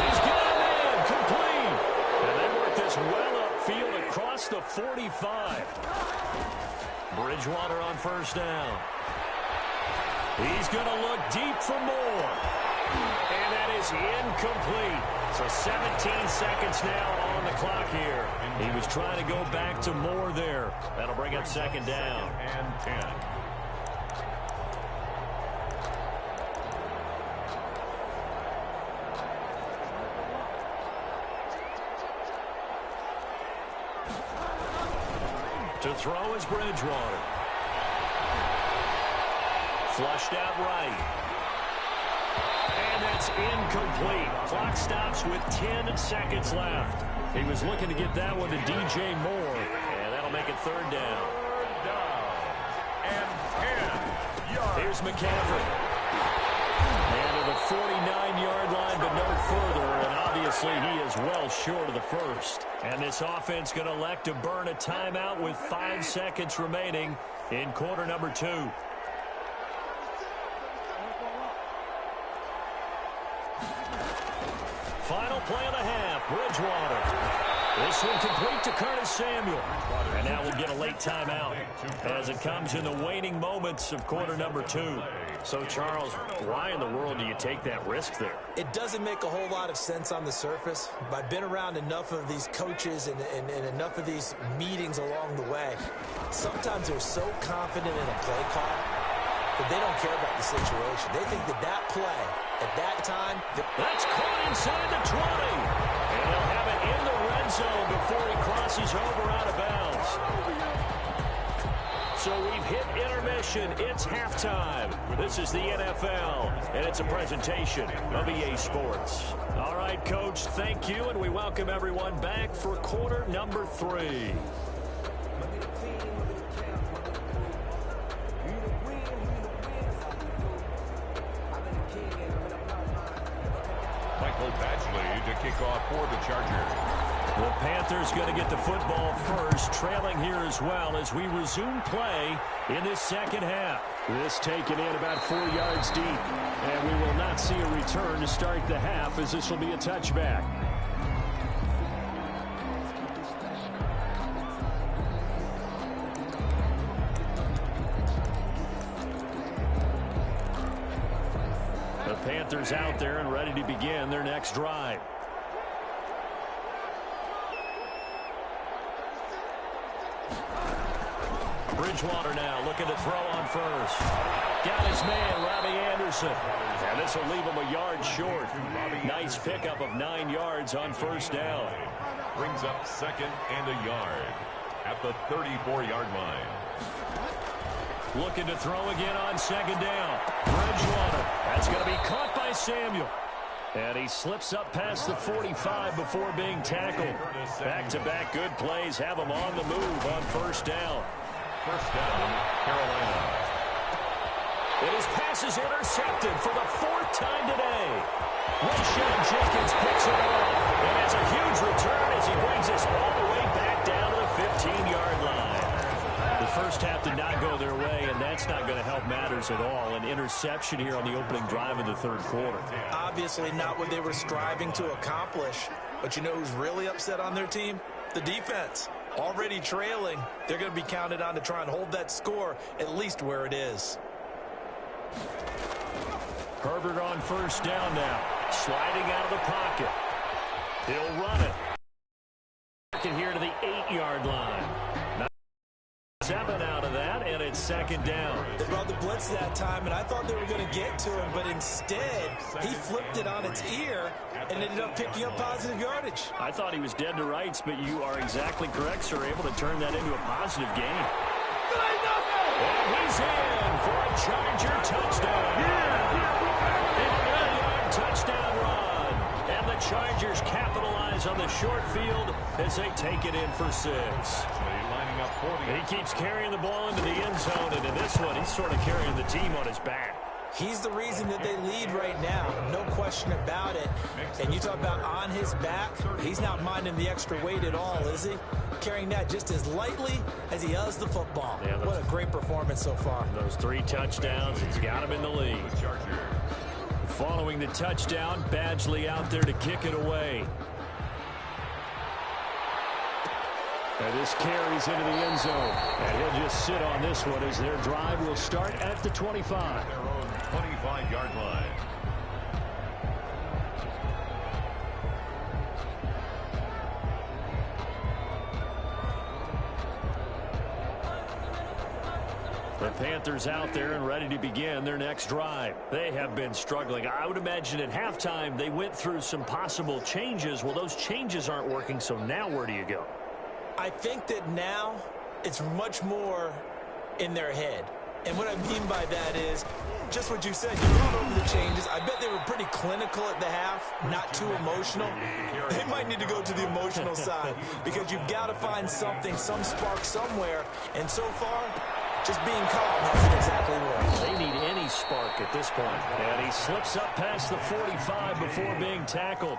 He's got him in. Complete. And they work this well upfield across the 45. Bridgewater on 1st down. He's going to look deep for more. And that is incomplete. So 17 seconds now on the clock here. He was trying to go back to Moore there. That'll bring up 2nd down.
And 10.
To throw is Bridgewater. Flushed out right. And that's incomplete. Clock stops with 10 seconds left. He was looking to get that one to DJ Moore. And that'll make it 3rd down.
3rd down. And 10 yards.
Here's McCaffrey. And to the 49-yard line, but no further. And obviously, he is well short of the first. And this offense going to elect to burn a timeout with 5 seconds remaining in quarter number 2. Final play of the half, Bridgewater. This one complete to Curtis Samuel. And now we'll get a late timeout as it comes in the waning moments of quarter number 2. So, Charles, why in the world do you take that risk there?
It doesn't make a whole lot of sense on the surface, but I've been around enough of these coaches and enough of these meetings along the way. Sometimes they're so confident in a play call that they don't care about the situation. They think that that play at that time...
That's caught inside the 20. And he'll have it in the red zone before he crosses over out of bounds. So we've hit intermission. It's halftime. This is the NFL, and it's a presentation of EA Sports. All right, Coach, thank you, and we welcome everyone back for quarter number 3.
Michael Badgley to kick off for the Chargers.
The Panthers going to get the football first, trailing here as well as we resume play in this second half. This taken in about 4 yards deep, and we will not see a return to start the half as this will be a touchback. The Panthers out there and ready to begin their next drive. Bridgewater now looking to throw on first. Got his man, Robbie Anderson. And this will leave him a yard short. Nice pickup of 9 yards on first down.
Brings up 2nd and a yard at the 34-yard line.
Looking to throw again on 2nd down. Bridgewater. That's going to be caught by Samuel. And he slips up past the 45 before being tackled. Back-to-back good plays have him on the move on first down.
First down, Carolina.
And his pass is intercepted for the 4th time today. Rayshon Jenkins picks it off. And it's a huge return as he brings us all the way back down to the 15-yard line. The first half did not go their way, and that's not going to help matters at all. An interception here on the opening drive of the 3rd quarter.
Obviously not what they were striving to accomplish. But you know who's really upset on their team? The defense. Already trailing, they're going to be counted on to try and hold that score at least where it is.
Herbert on first down now. Sliding out of the pocket. He'll run it. Here to the 8-yard line. 7 out of that, and it's 2nd down.
They brought the blitz that time, and I thought they were going to get to him, but instead, he flipped it on its ear and ended up picking up positive yardage.
I thought he was dead to rights, but you are exactly correct, sir. Able to turn that into a positive gain. And he's in for a Charger touchdown. A 9-yard touchdown run. And the Chargers capitalize on the short field as they take it in for 6. He keeps carrying the ball into the end zone, and in this one, he's sort of carrying the team on his back.
He's the reason that they lead right now, no question about it. And you talk about on his back, he's not minding the extra weight at all, is he? Carrying that just as lightly as he does the football. Yeah, what a great performance so far.
Those 3 touchdowns, it's got him in the lead. Following the touchdown, Badgley out there to kick it away. And this carries into the end zone. And he'll just sit on this one as their drive will start at the 25.
25-yard line.
The Panthers out there and ready to begin their next drive. They have been struggling. I would imagine at halftime they went through some possible changes. Well, those changes aren't working, so now where do you go?
I think that now it's much more in their head. And what I mean by that is just what you said. You run over the changes. I bet they were pretty clinical at the half, not too emotional. They might need to go to the emotional side because you've got to find something, some spark somewhere. And so far, just being calm hasn't exactly worked.
They need any spark at this point. And he slips up past the 45 before being tackled.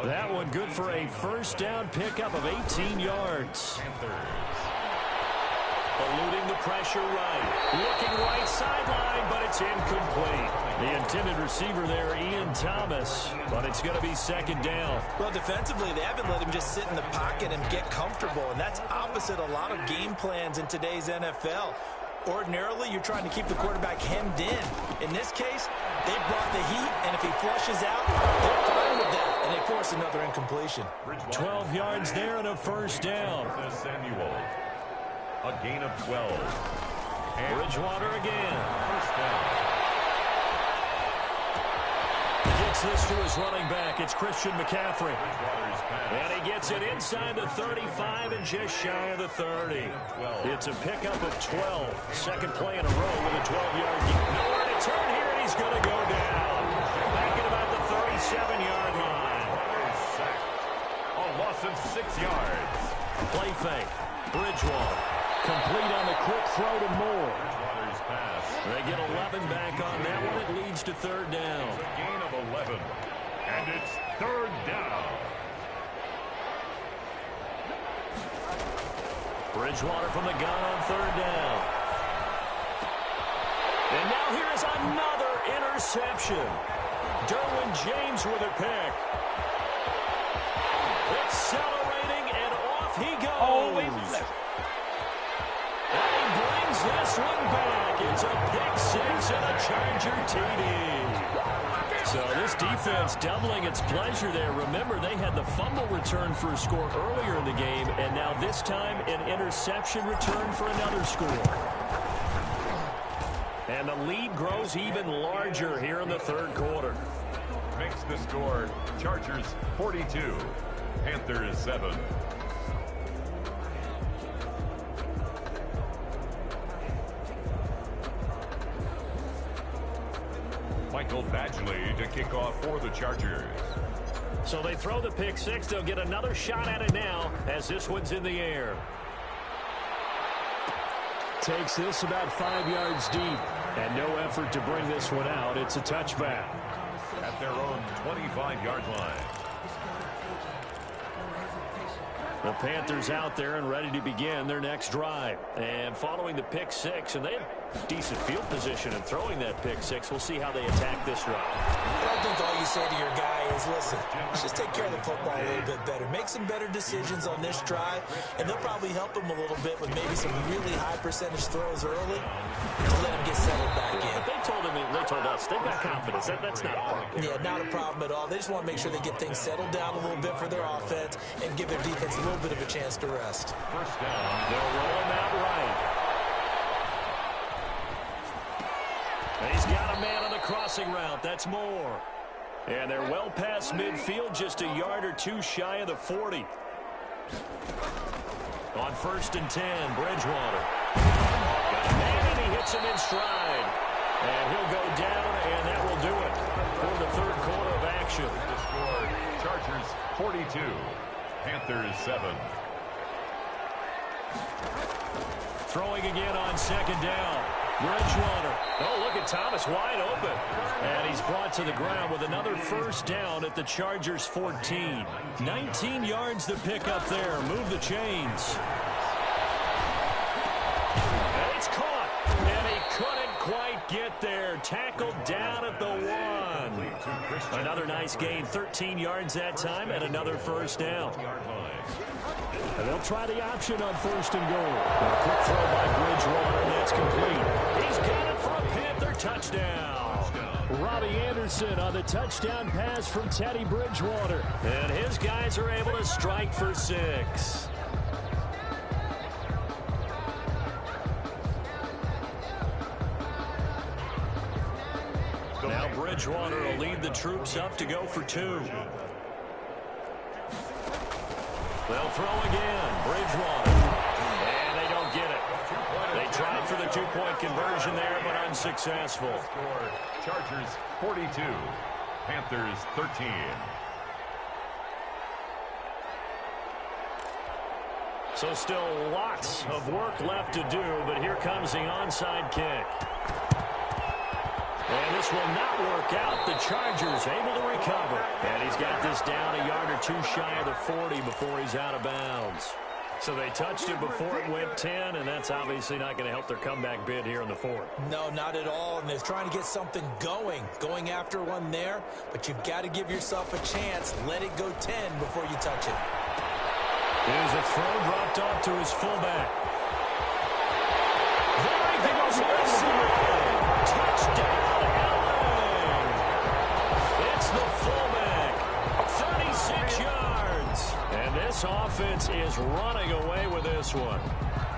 That one good for a first down pickup of 18 yards. Eluding the pressure right. Looking right sideline, but it's incomplete. The intended receiver there, Ian Thomas, but it's going to be second down.
Well, defensively, they haven't let him just sit in the pocket and get comfortable, and that's opposite a lot of game plans in today's NFL. Ordinarily, you're trying to keep the quarterback hemmed in. In this case, they brought the heat, and if he flushes out, they're fine with that, and they force another incompletion.
12 yards there and a first down.
Samuel. A gain of 12. And
Bridgewater again.
First down.
Gets this to his running back. It's Christian McCaffrey.
Bridgewater's pass.
And he gets it inside the 35 and just shy of the 30. It's a pickup of 12. Second play in a row with a 12-yard gain. Nowhere to turn here, and he's going to go down. Back at about the 37-yard line.
Sacked. A loss of 6 yards.
Play fake. Bridgewater. Complete on the quick throw to Moore.
Bridgewater's pass.
They get 11 back on that one. It leads to third down.
A gain of 11. And it's third down.
Bridgewater from the gun on third down. And now here is another interception. Derwin James with a pick. Accelerating, and off he goes.
Always left.
And he brings this one back. It's a pick six and a Charger TD. So this defense doubling its pleasure there. Remember, they had the fumble return for a score earlier in the game, and now this time an interception return for another score. And the lead grows even larger here in the third quarter.
Makes the score Chargers 42, Panthers 7. Michael Badgley to kick off for the Chargers.
So they throw the pick six. They'll get another shot at it now as this one's in the air. Takes this about 5 yards deep. And no effort to bring this one out. It's a touchback.
At their own 25-yard line.
The Panthers out there and ready to begin their next drive. And following the pick six, and they have decent field position in throwing that pick six. We'll see how they attack this drive.
I think all you say to your guy is, listen, let's just take care of the football a little bit better. Make some better decisions on this drive, and they'll probably help him a little bit with maybe some really high percentage throws early to let him get settled back in.
But they told us they've got confidence. That's not a problem.
Yeah, not a problem at all. They just want to make sure they get things settled down a little bit for their offense and give their defense a little bit of a chance to rest.
First down.
They'll roll him out right. And he's got a man on the crossing route. That's Moore. And they're well past midfield, just a yard or two shy of the 40. On 1st and 10, Bridgewater. Got a man, and he hits him in stride. And he'll go down, and that will do it for the third quarter of action.
The score, Chargers 42, Panthers 7.
Throwing again on second down. Bridgewater. Oh, look at Thomas wide open. And he's brought to the ground with another first down at the Chargers 14. 19 yards to pick up there. Move the chains. And it's caught. And he couldn't quite get there. Tackled down at the 1. Another nice gain. 13 yards that time and another first down. And they'll try the option on 1st and goal. A quick throw by Bridgewater, and that's complete. He's got it for a Panther touchdown. Robbie Anderson on the touchdown pass from Teddy Bridgewater. And his guys are able to strike for 6. Now Bridgewater will lead the troops up to go for 2. They'll throw again. Bridgewater. And they don't get it. They tried for the two-point conversion there, but unsuccessful.
Score, Chargers 42, Panthers 13.
So still lots of work left to do, but here comes the onside kick. And this will not work out. The Chargers able to recover. And he's got this down a yard or two shy of the 40 before he's out of bounds. So they touched it before it went 10, and that's obviously not going to help their comeback bid here in the fourth.
No, not at all, and they're trying to get something going after one there, but you've got to give yourself a chance. Let it go 10 before you touch it.
Here's a throw dropped off to his fullback. There he goes. Touchdown, LA. It's the fullback. 36 yards. And this offense is running away with this one.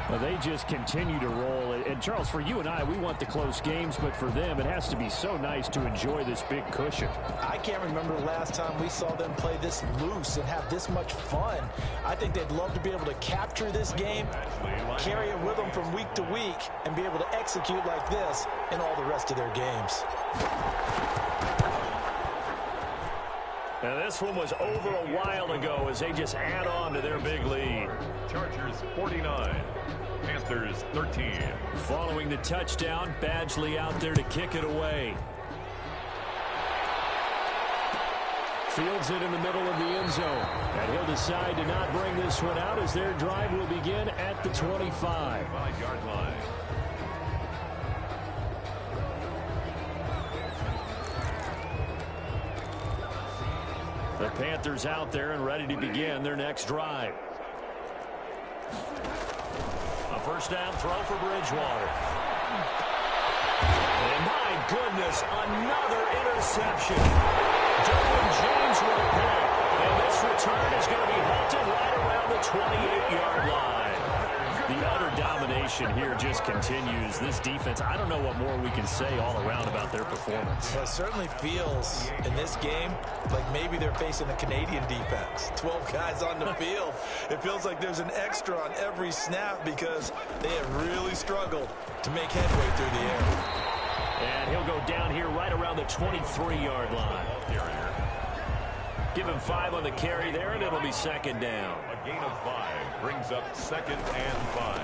Well, they just continue to roll. And, Charles, for you and I, we want the close games, but for them, it has to be so nice to enjoy this big cushion.
I can't remember the last time we saw them play this loose and have this much fun. I think they'd love to be able to capture this game, carry it with them from week to week, and be able to execute like this in all the rest of their games.
Now, this one was over a while ago as they just add on to their big lead.
Chargers 49, Panthers 13.
Following the touchdown, Badgley out there to kick it away. Fields it in the middle of the end zone. And he'll decide to not bring this one out as their drive will begin at the 25.
5-yard line.
The Panthers out there and ready to begin their next drive. A first down throw for Bridgewater. And my goodness, another interception. Derwin James with a pick. And this return is going to be halted right around the 28-yard line. The utter domination here just continues. This defense, I don't know what more we can say all around about their performance.
Well, it certainly feels in this game like maybe they're facing a Canadian defense. 12 guys on the field. It feels like there's an extra on every snap because they have really struggled to make headway through the air.
And he'll go down here right around the 23-yard line. Give him 5 on the carry there, and it'll be second down.
A gain of 5 brings up 2nd and 5.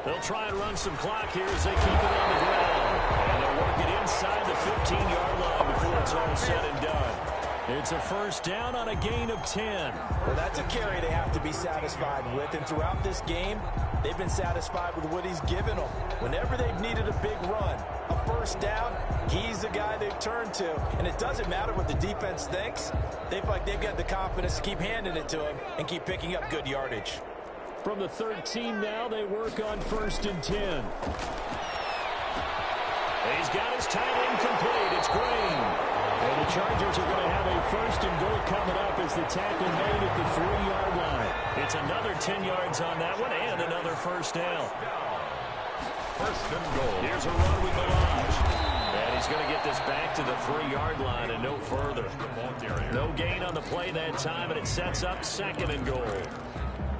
They'll try and run some clock here as they keep it on the ground. And they'll work it inside the 15-yard line before it's all said and done. It's a first down on a gain of 10.
Well, that's a carry they have to be satisfied with. And throughout this game, they've been satisfied with what he's given them. Whenever they've needed a big run, a first down, he's the guy they've turned to. And it doesn't matter what the defense thinks. They feel like they've got the confidence to keep handing it to him and keep picking up good yardage.
From the 13 now, they work on 1st and 10.
He's got his tight end complete. It's Green.
And the Chargers are going to have a 1st and goal coming up as the tackle made at the 3-yard line.
It's another 10 yards on that one and another first down.
1st and goal.
Here's a run with Melange. And he's going to get this back to the 3-yard line and no further. No gain on the play that time, and it sets up 2nd and goal.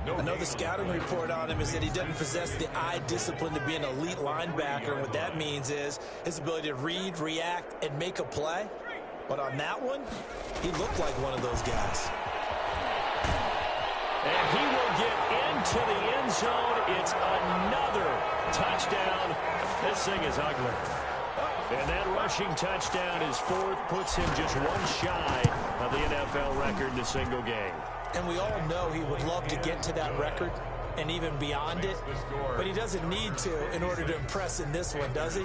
I know the scouting report on him is that he doesn't possess the eye discipline to be an elite linebacker. And what that means is his ability to read, react, and make a play. But on that one, he looked like one of those guys.
And he will get into the end zone. It's another touchdown. This thing is ugly. And that rushing touchdown is 4th, puts him just one shy of the NFL record in a single game.
And we all know he would love to get to that record and even beyond it, but he doesn't need to in order to impress in this one, does he?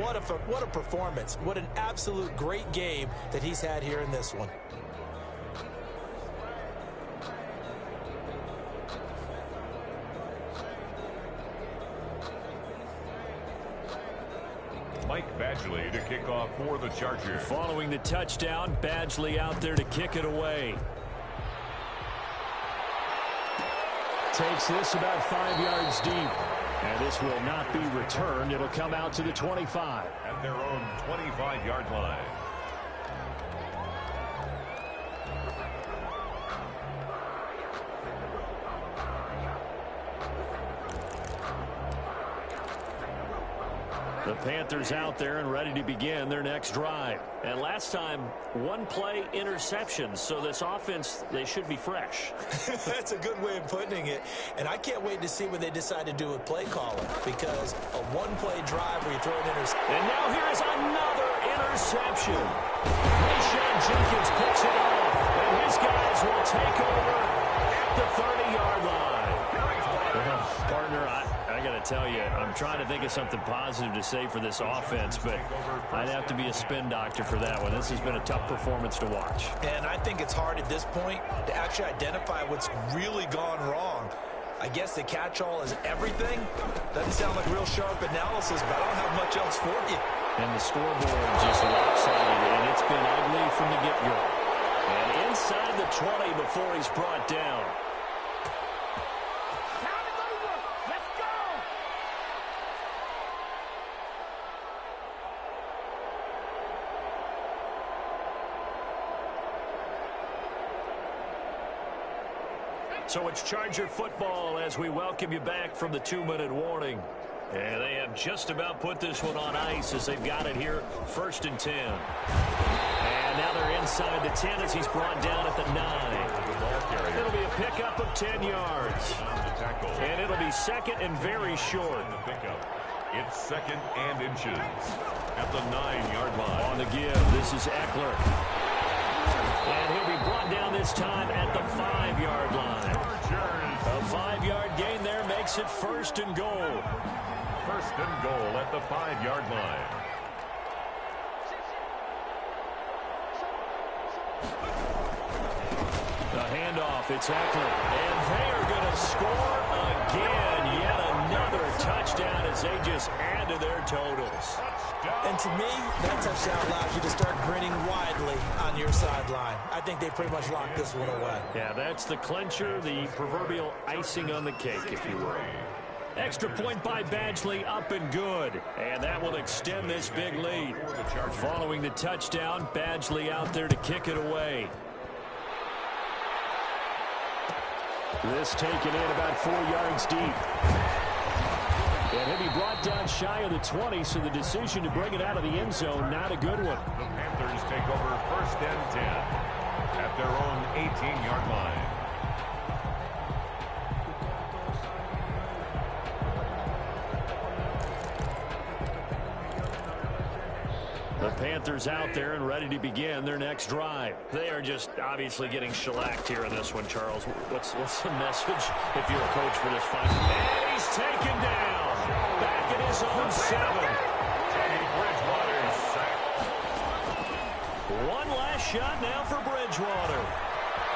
What a performance. What an absolute great game that he's had here in this one.
Mike Badgley to kick off for the Chargers.
Following the touchdown, Badgley out there to kick it away.
Takes this about 5 yards deep. And this will not be returned. It'll come out to the 25.
At their own 25-yard line.
The Panthers out there and ready to begin their next drive. And last time, one play interception. So this offense, they should be fresh.
That's a good way of putting it. And I can't wait to see what they decide to do with play calling. Because a one-play drive where you throw an interception.
And now here is another interception. Rashawn Jenkins picks it off, and his guys will take over at the 30-yard line.
Well, partner, I got to tell you, I'm trying to think of something positive to say for this offense, but I'd have to be a spin doctor for that one. This has been a tough performance to watch.
And I think it's hard at this point to actually identify what's really gone wrong. I guess the catch-all is everything. Doesn't sound like real sharp analysis, but I don't have much else for you.
And the scoreboard just lopsided, and it's been ugly from the get-go.
And inside the 20 before he's brought down. So it's Charger football as we welcome you back from the 2-minute warning. And they have just about put this one on ice as they've got it here, 1st and 10. And now they're inside the 10 as he's brought down at the 9. It'll be a pickup of 10 yards. And it'll be second and very short.
It's 2nd and inches at the 9-yard line.
On the give, this is Eckler. And he'll be brought down this time at the 5-yard line. A 5-yard gain there makes it 1st and goal.
1st and goal at the 5-yard line.
The handoff, it's Eckler. And they are going to score again. Yet another touchdown as they just add to their totals.
And to me, that touchdown allows you to start grinning widely on your sideline. I think they pretty much locked this one away.
Yeah, that's the clincher, the proverbial icing on the cake, if you will. Extra point by Badgley, up and good. And that will extend this big lead. Following the touchdown, Badgley out there to kick it away. This taken in about 4 yards deep. And he'll be brought down shy of the 20, so the decision to bring it out of the end zone, not a good one.
The Panthers take over 1st and 10 at their own 18-yard line.
The Panthers out there and ready to begin their next drive. They are just obviously getting shellacked here in this one, Charles. What's the message if you're a coach for this fight? And he's taken down. Back at his own 7.
Teddy Bridgewater's sacked.
One last shot now for Bridgewater.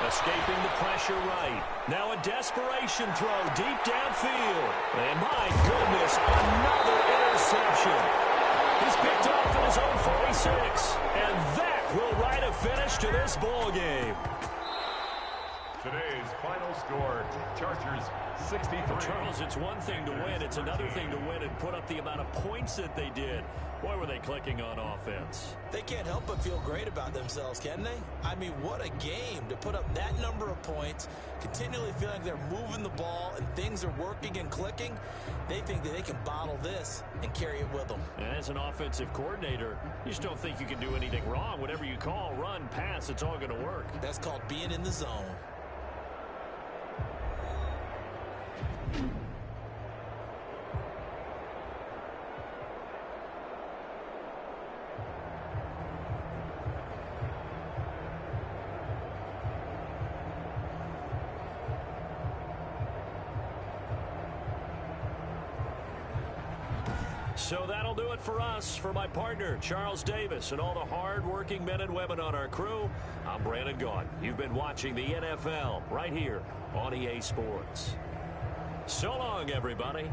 Escaping the pressure right. Now a desperation throw deep downfield. And my goodness, another interception. He's picked off in his own 46. And that will write a finish to this ball game.
Today's final score, Chargers 63.
Charles, it's one thing to win. It's another thing to win and put up the amount of points that they did. Boy, were they clicking on offense.
They can't help but feel great about themselves, can they? I mean, what a game to put up that number of points, continually feeling they're moving the ball and things are working and clicking. They think that they can bottle this and carry it with them.
And as an offensive coordinator, you just don't think you can do anything wrong. Whatever you call, run, pass, it's all going to work.
That's called being in the zone.
So that'll do it for us. For my partner, Charles Davis, and all the hard-working men and women on our crew, I'm Brandon Gaudin. You've been watching the NFL right here on EA Sports. So long, everybody.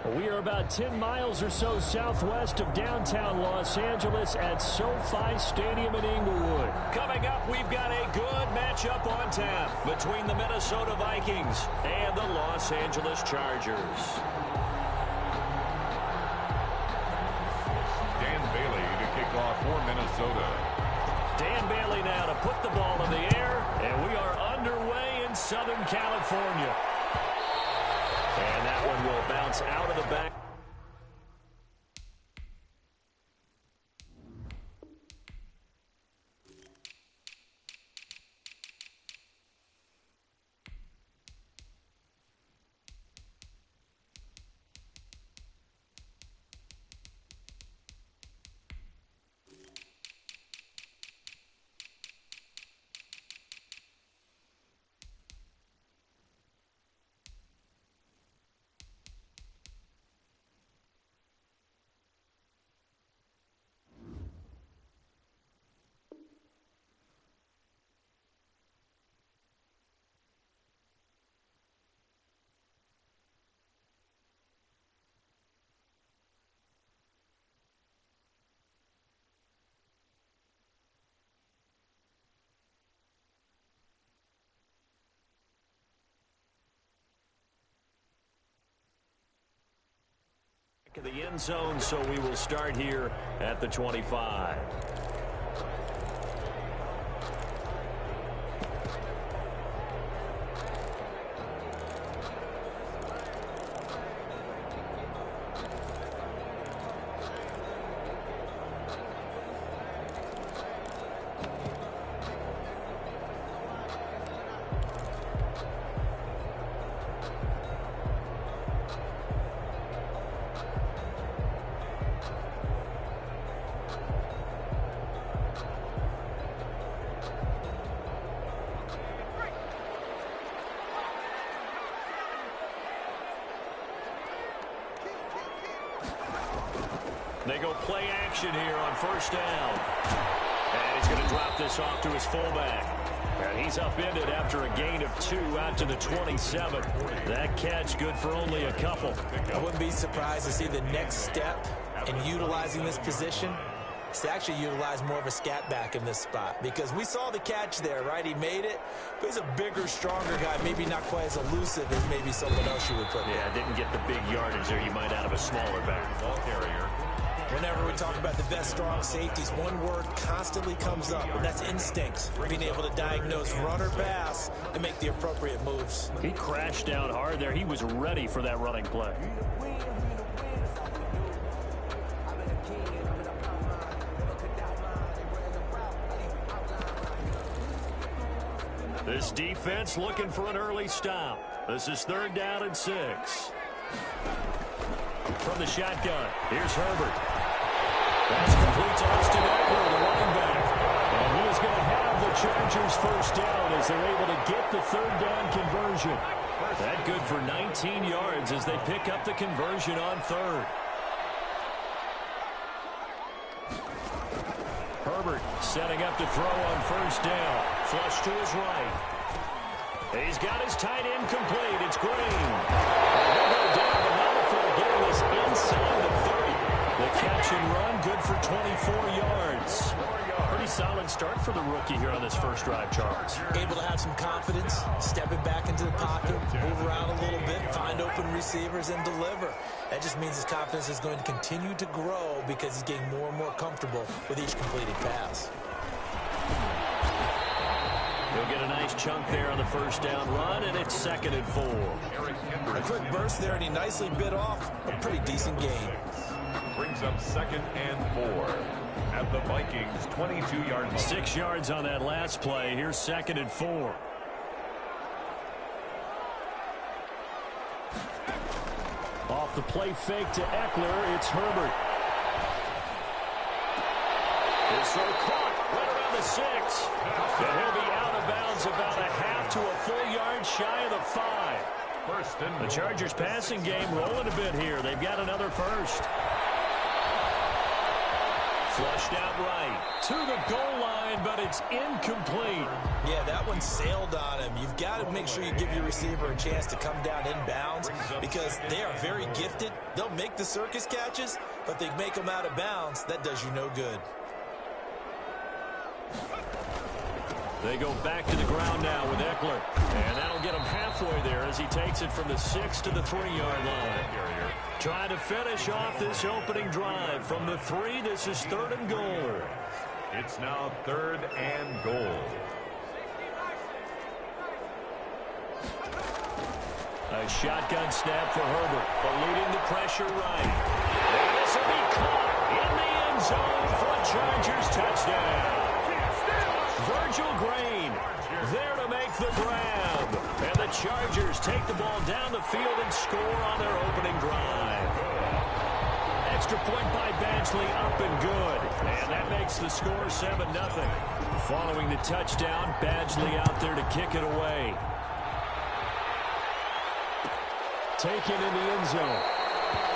We are about 10 miles or so southwest of downtown Los Angeles at SoFi Stadium in Inglewood.
Coming up, we've got a good matchup on tap between the Minnesota Vikings and the Los Angeles Chargers.
Dan Bailey to kick off for Minnesota.
Dan Bailey now to put the ball in the air, and we are underway in Southern California. And that one will bounce out of the back. The end zone, so we will start here at the 25. They go play action here on first down. And he's going to drop this off to his fullback. And he's upended after a gain of 2 out to the 27. That catch good for only a couple.
I wouldn't be surprised to see the next step in utilizing this position is to actually utilize more of a scat back in this spot. Because we saw the catch there, right? He made it, but he's a bigger, stronger guy, maybe not quite as elusive as maybe someone else you would put there.
Yeah, didn't get the big yardage there you might out of a smaller back.
Ball carrier.
Whenever we talk about the best strong safeties, one word constantly comes up, and that's instincts. Being able to diagnose run or pass and make the appropriate moves.
He crashed down hard there. He was ready for that running play. This defense looking for an early stop. This is 3rd down and 6. From the shotgun, here's Herbert. That's complete to Austin Eckler, the running back. And he is going to have the Chargers first down as they're able to get the 3rd down conversion. That good for 19 yards as they pick up the conversion on 3rd. Herbert setting up to throw on first down. Flush to his right. He's got his tight end complete. It's Green. And he'll go down, but not before getting us inside the 30. The catch and run, good for 24 yards. Pretty solid start for the rookie here on this first drive, Charles.
Able to have some confidence, stepping back into the pocket, move around a little bit, find open receivers, and deliver. That just means his confidence is going to continue to grow because he's getting more and more comfortable with each completed pass.
He'll get a nice chunk there on the first down run, and it's 2nd and 4.
A quick burst there, and he nicely bit off a pretty decent gain.
Brings up 2nd and 4 at the Vikings 22-yard line.
6 yards on that last play. Here's 2nd and 4. Off the play fake to Eckler, it's Herbert. His throw caught right around the 6. And he'll be out of bounds about a half to a full yard shy of the 5. The Chargers passing game rolling a bit here. They've got another first.
Flushed out right to the goal line, but it's incomplete.
Yeah, that one sailed on him. You've got to make sure you give your receiver a chance to come down inbounds because they are very gifted. They'll make the circus catches, but they make them out of bounds. That does you no good.
They go back to the ground now with Eckler. And that'll get him halfway there as he takes it from the 6 to the 3-yard line. Trying to finish off this opening drive. From the 3, this is 3rd and goal.
It's now 3rd and goal.
A shotgun snap for Herbert. Eluding the pressure right. And this will be caught in the end zone for a Chargers touchdown. Virgil Green there to make the grab. And the Chargers take the ball down the field and score on their opening drive. Extra point by Badgley up and good. And that makes the score 7-0. Following the touchdown, Badgley out there to kick it away. Taken in the end zone.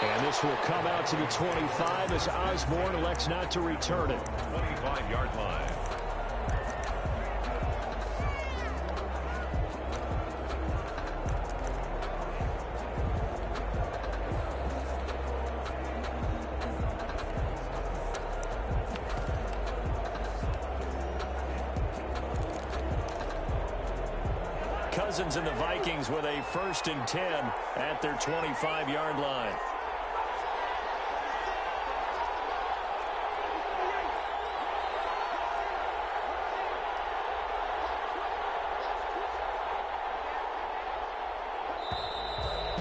And this will come out to the 25 as Osborne elects not to return it.
25-yard line.
Cousins and the Vikings with a 1st and 10 at their 25-yard line.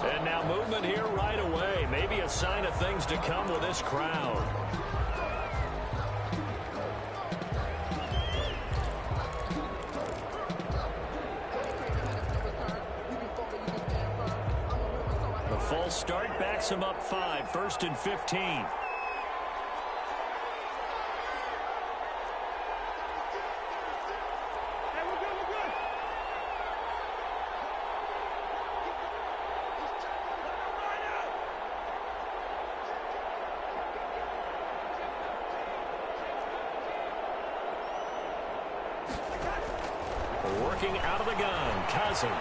And now movement here right away. Maybe a sign of things to come with this crowd. False start backs him up 5, 1st and 15. Working out of the gun, Cousins.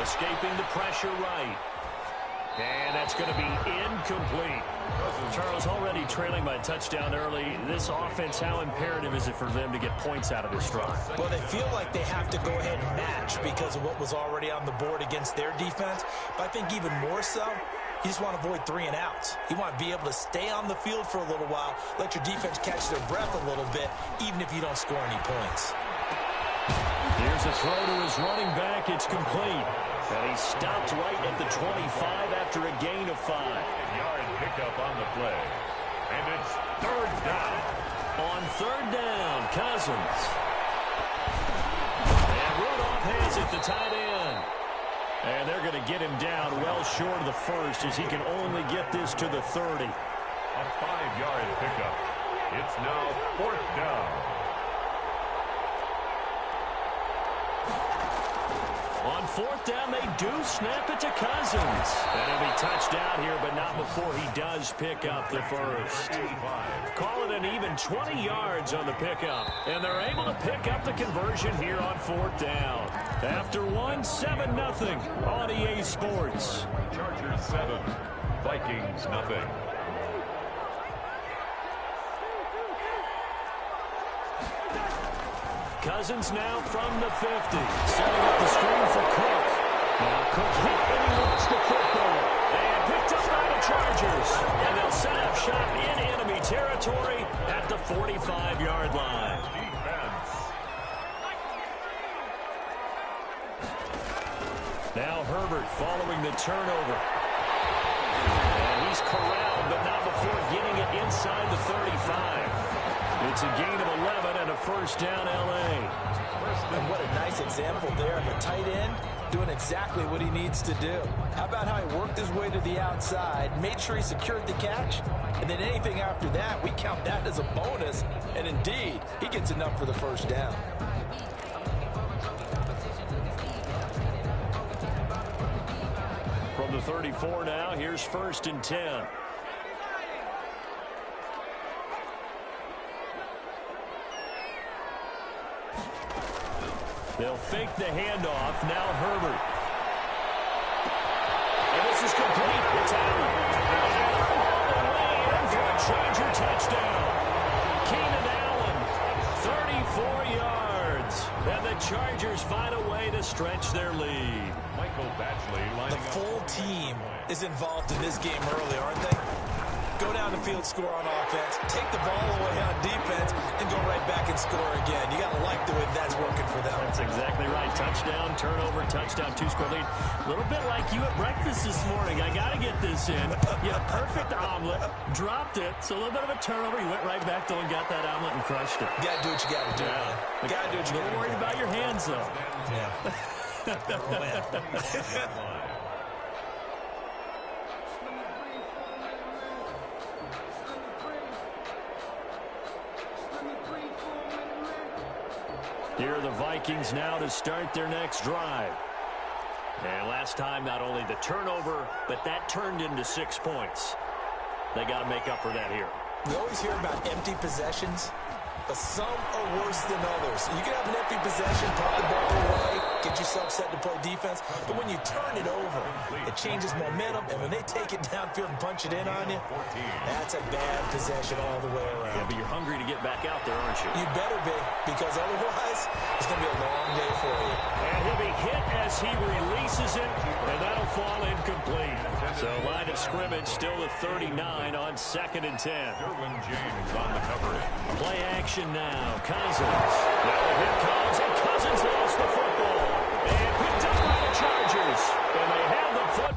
Escaping the pressure right. And that's going to be incomplete. Charles, already trailing by a touchdown early. This offense, how imperative is it for them to get points out of this drive?
Well, they feel like they have to go ahead and match because of what was already on the board against their defense. But I think even more so, you just want to avoid 3 and outs. You want to be able to stay on the field for a little while, let your defense catch their breath a little bit, even if you don't score any points.
Here's a throw to his running back. It's complete. And he stopped right at the 25 after a gain of 5.
Yard pickup on the play. And it's 3rd down.
On 3rd down, Cousins. And Rudolph has it, the tight end. And they're going to get him down well short of the 1st as he can only get this to the 30.
A 5-yard pickup. It's now 4th down.
On 4th down, they do snap it to Cousins. And he'll be touched down here, but not before he does pick up the 1st. Call it an even 20 yards on the pickup. And they're able to pick up the conversion here on 4th down. After 7-0 on EA Sports.
Chargers 7, Vikings nothing.
Cousins now from the 50. Setting up the screen for Cook. Now Cook hit and he wants the football. And picked up by the Chargers. And they'll set up shop in enemy territory at the 45-yard line.
Defense.
Now Herbert following the turnover. And he's corralled, but not before getting it inside the 35. It's a gain of 11 and a 1st down, L.A.
And what a nice example there of a tight end doing exactly what he needs to do. How about how he worked his way to the outside, made sure he secured the catch, and then anything after that, we count that as a bonus. And indeed, he gets enough for the 1st down.
From the 34 now, here's 1st and 10. They'll fake the handoff. Now Herbert. And this is complete. It's Allen. All the way in for a Charger touchdown. Keenan Allen, 34 yards. And the Chargers find a way to stretch their lead.
Michael Batchley lining
The full team is involved in this game early, aren't they? Go down the field, score on offense, take the ball away on defense, and go right back and score again. You got to like the way that's working for them.
That's exactly right. Touchdown, turnover, touchdown, two-score lead. A little bit like you at breakfast this morning. I got to get this in. You had a perfect omelet, dropped it, so a little bit of a turnover. You went right back though and got that omelet and crushed it.
You got to do what you got to do, man. You got to do what you got to do.
Worried about your hands, though.
Yeah.
Here are the Vikings now to start their next drive. And last time, not only the turnover, but that turned into 6 points. They got to make up for that here.
We always hear about empty possessions, but some are worse than others. You can have an empty possession, put the ball away, get yourself set to play defense, but when you turn it over, it changes momentum, and when they take it downfield and punch it in on you, that's a bad possession all the way around.
Yeah, but you're hungry to get back out there, aren't you?
You better be, because otherwise, it's going to be a long day for you.
And he'll be hit as he releases it, and that'll fall incomplete. So line of scrimmage still at 39 on 2nd and 10.
Derwin James on the coverage.
Play action now. Cousins. Now the hit comes, and Cousins lost the football. And picked up by the Chargers. And they have the football.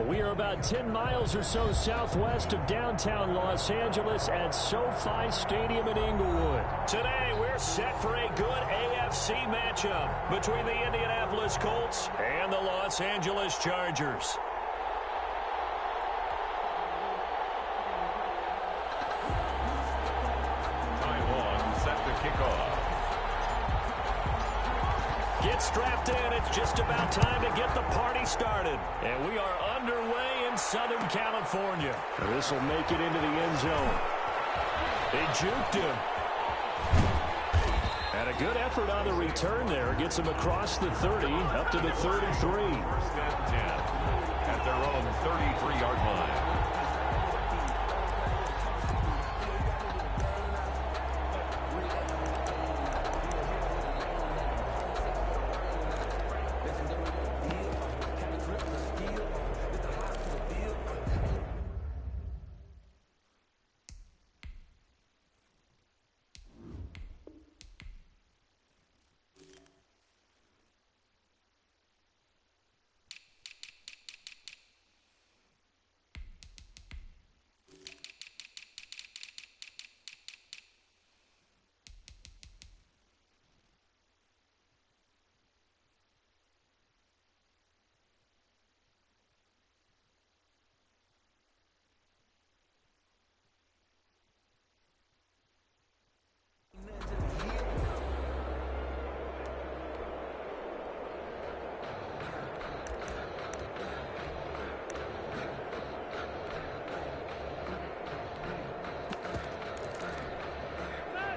We are about 10 miles or so southwest of downtown Los Angeles at SoFi Stadium in Inglewood. Today, we're set for a good AFC matchup between the Indianapolis Colts and the Los Angeles Chargers. Get strapped in. It's just about time to get the party started. And we are underway in Southern California. This will make it into the end zone. They juked him. And a good effort on the return there. Gets him across the 30, up to the 33.
First and 10 at their own 33-yard line.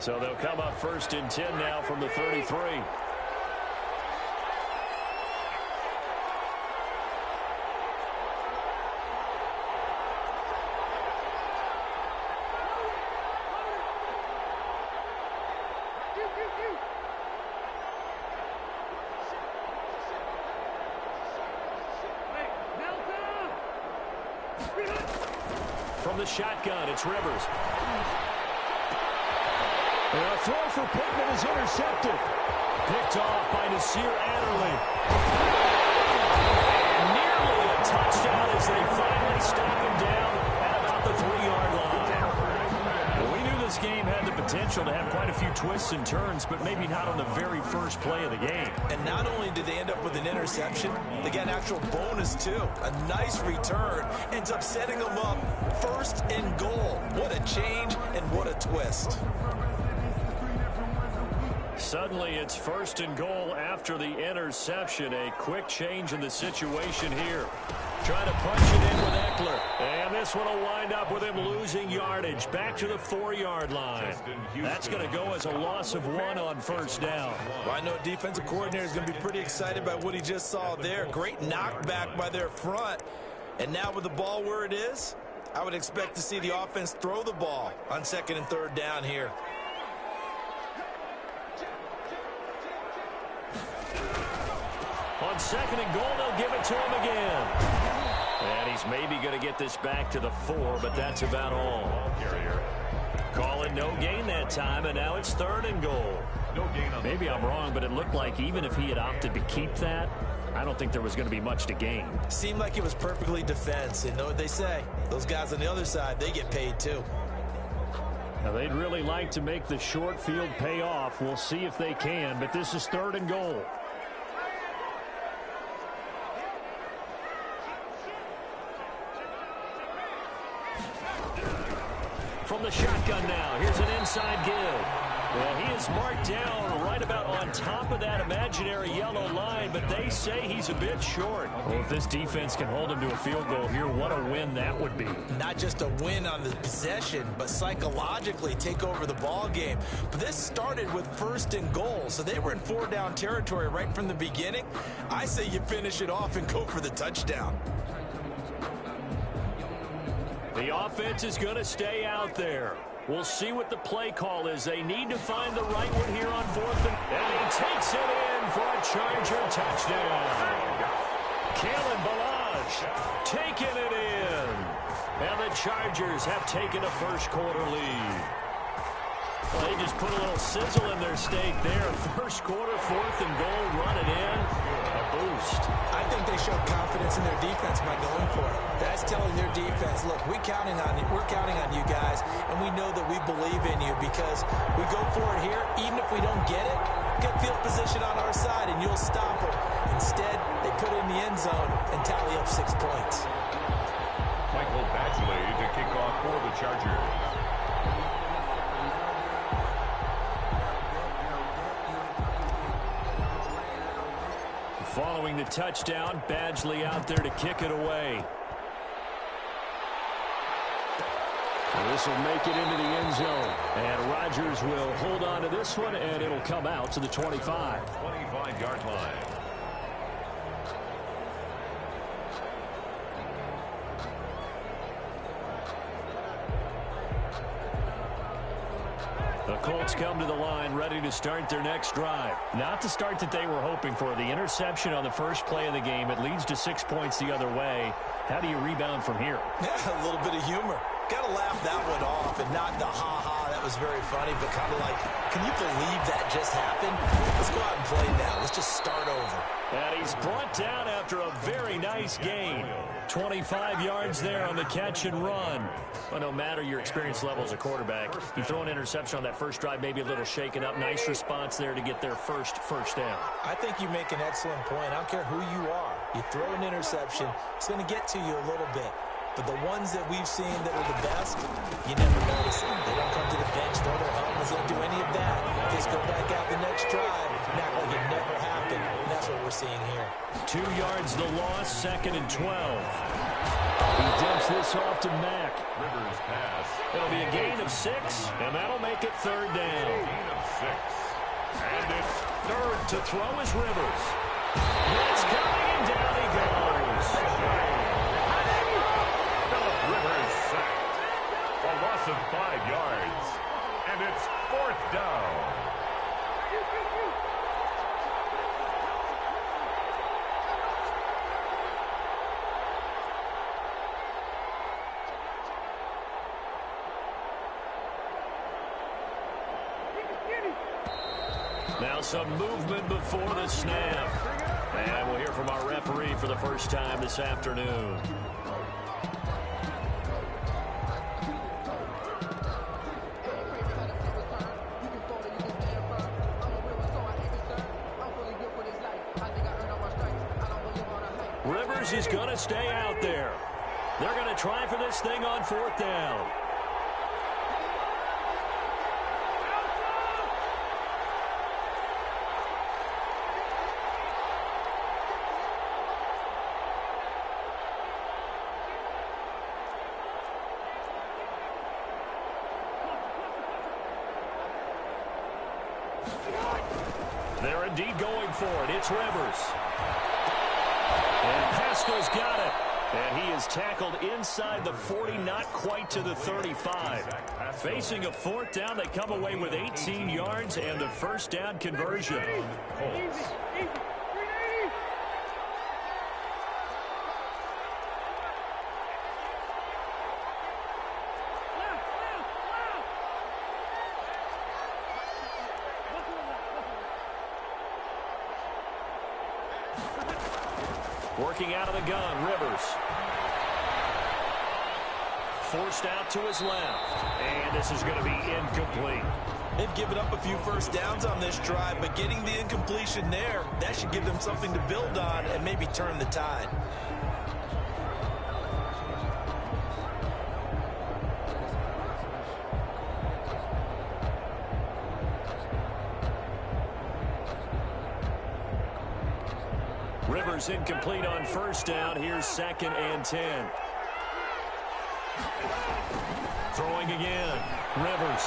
So they'll come up first and 10 now from the 33. From the shotgun, it's Rivers. A throw for Pittman is intercepted. Picked off by Nasir Adderley. And nearly a touchdown as they finally stop him down at about the 3-yard line. Well, we knew this game had the potential to have quite a few twists and turns, but maybe not on the very first play of the game.
And not only did they end up with an interception, they got an actual bonus, too. A nice return ends up setting them up first and goal. What a change and what a twist.
Suddenly, it's first and goal after the interception. A quick change in the situation here. Trying to punch it in with Eckler. And this one will wind up with him losing yardage. Back to the 4-yard line. That's going to go as a loss of 1 on first down.
Well, I know defensive coordinator is going to be pretty excited by what he just saw there. Great knockback by their front. And now with the ball where it is, I would expect to see the offense throw the ball on 2nd and 3rd down here.
On 2nd and goal, they'll give it to him again. And he's maybe going to get this back to the 4, but that's about all. Call it no gain that time, and now it's 3rd and goal.
No gain on
maybe I'm wrong, but it looked like even if he had opted to keep that, I don't think there was going to be much to gain.
Seemed like it was perfectly defense. And know what they say? Those guys on the other side, they get paid too.
Now, they'd really like to make the short field pay off. We'll see if they can, but this is 3rd and goal. From the shotgun now, here's an inside give. Well, he is marked down right about on top of that imaginary yellow line, but they say he's a bit short. Well, if this defense can hold him to a field goal here, what a win that would be.
Not just a win on the possession, but psychologically take over the ball game. But this started with 1st and goal, so they were in 4-down territory right from the beginning. I say you finish it off and go for the touchdown.
The offense is going to stay out there. We'll see what the play call is. They need to find the right one here on 4th. And he takes it in for a Charger touchdown. Kalen Ballage taking it in. And the Chargers have taken a first quarter lead.
Well, they just put a little sizzle in their steak there. First quarter, 4th and goal, run it in. A boost.
I think they showed confidence in their defense by going for it. That's telling their defense, look, we're counting on you guys, and we know that we believe in you because we go for it here. Even if we don't get it, get field position on our side, and you'll stop them. Instead, they put it in the end zone and tally up 6 points.
Michael Badgley to kick off for the Chargers.
Following the touchdown, Badgley out there to kick it away. This will make it into the end zone. And Rodgers will hold on to this one, and it'll come out to the 25.
25-yard line.
The Colts come to the line ready to start their next drive. Not the start that they were hoping for. The interception on the first play of the game. It leads to 6 points the other way. How do you rebound from here?
Yeah, a little bit of humor. Got to laugh that one off and not the ha-ha. That was very funny, but kind of like, can you believe that just happened? Let's go out and play now. Let's just start over.
And he's brought down after a very nice gain. 25 yards there on the catch and run. Well, no matter your experience level as a quarterback, you throw an interception on that first drive, maybe a little shaken up. Nice response there to get their first down.
I think you make an excellent point. I don't care who you are. You throw an interception, it's going to get to you a little bit. But the ones that we've seen that are the best, you never notice them. They don't come to the bench, throw their helmets, they don't do any of that. Just go back out the next drive and act like it never happened. And that's what we're seeing here.
2 yards the loss, 2nd and 12. He dumps this off to Mack.
Rivers pass.
It'll be a gain of 6, and that'll make it 3rd down.
Gain of 6.
And it's 3rd to throw is Rivers. It's coming, and down he goes.
Rivers sacked. A loss of 5 yards. And it's 4th down.
Now some movement before the snap. And we'll hear from our referee for the first time this afternoon. Rivers is going to stay out there. They're going to try for this thing on 4th down. They're indeed going for it. It's Rivers. And Pascal's got it. And he is tackled inside the 40, not quite to the 35. Facing a 4th down, they come away with 18 yards and a first down conversion.
Colts.
Working out of the gun, Rivers. Forced out to his left. And this is going to be incomplete.
They've given up a few first downs on this drive, but getting the incompletion there, that should give them something to build on and maybe turn the tide.
Rivers incomplete on first down. Here's 2nd and 10. Throwing again. Rivers.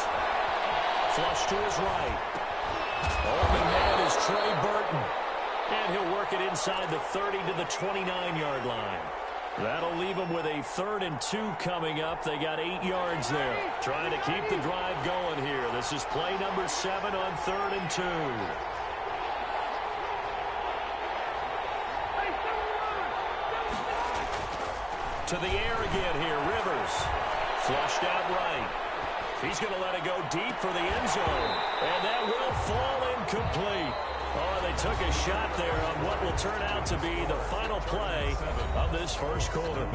Flush to his right. Open man is Trey Burton. And he'll work it inside the 30 to the 29-yard line. That'll leave them with a 3rd and 2 coming up. They got 8 yards there. Trying to keep the drive going here. This is play number 7 on 3rd and 2. To the air again here, Rivers. Flushed out right. He's going to let it go deep for the end zone. And that will fall incomplete. Oh, they took a shot there on what will turn out to be the final play of this first quarter.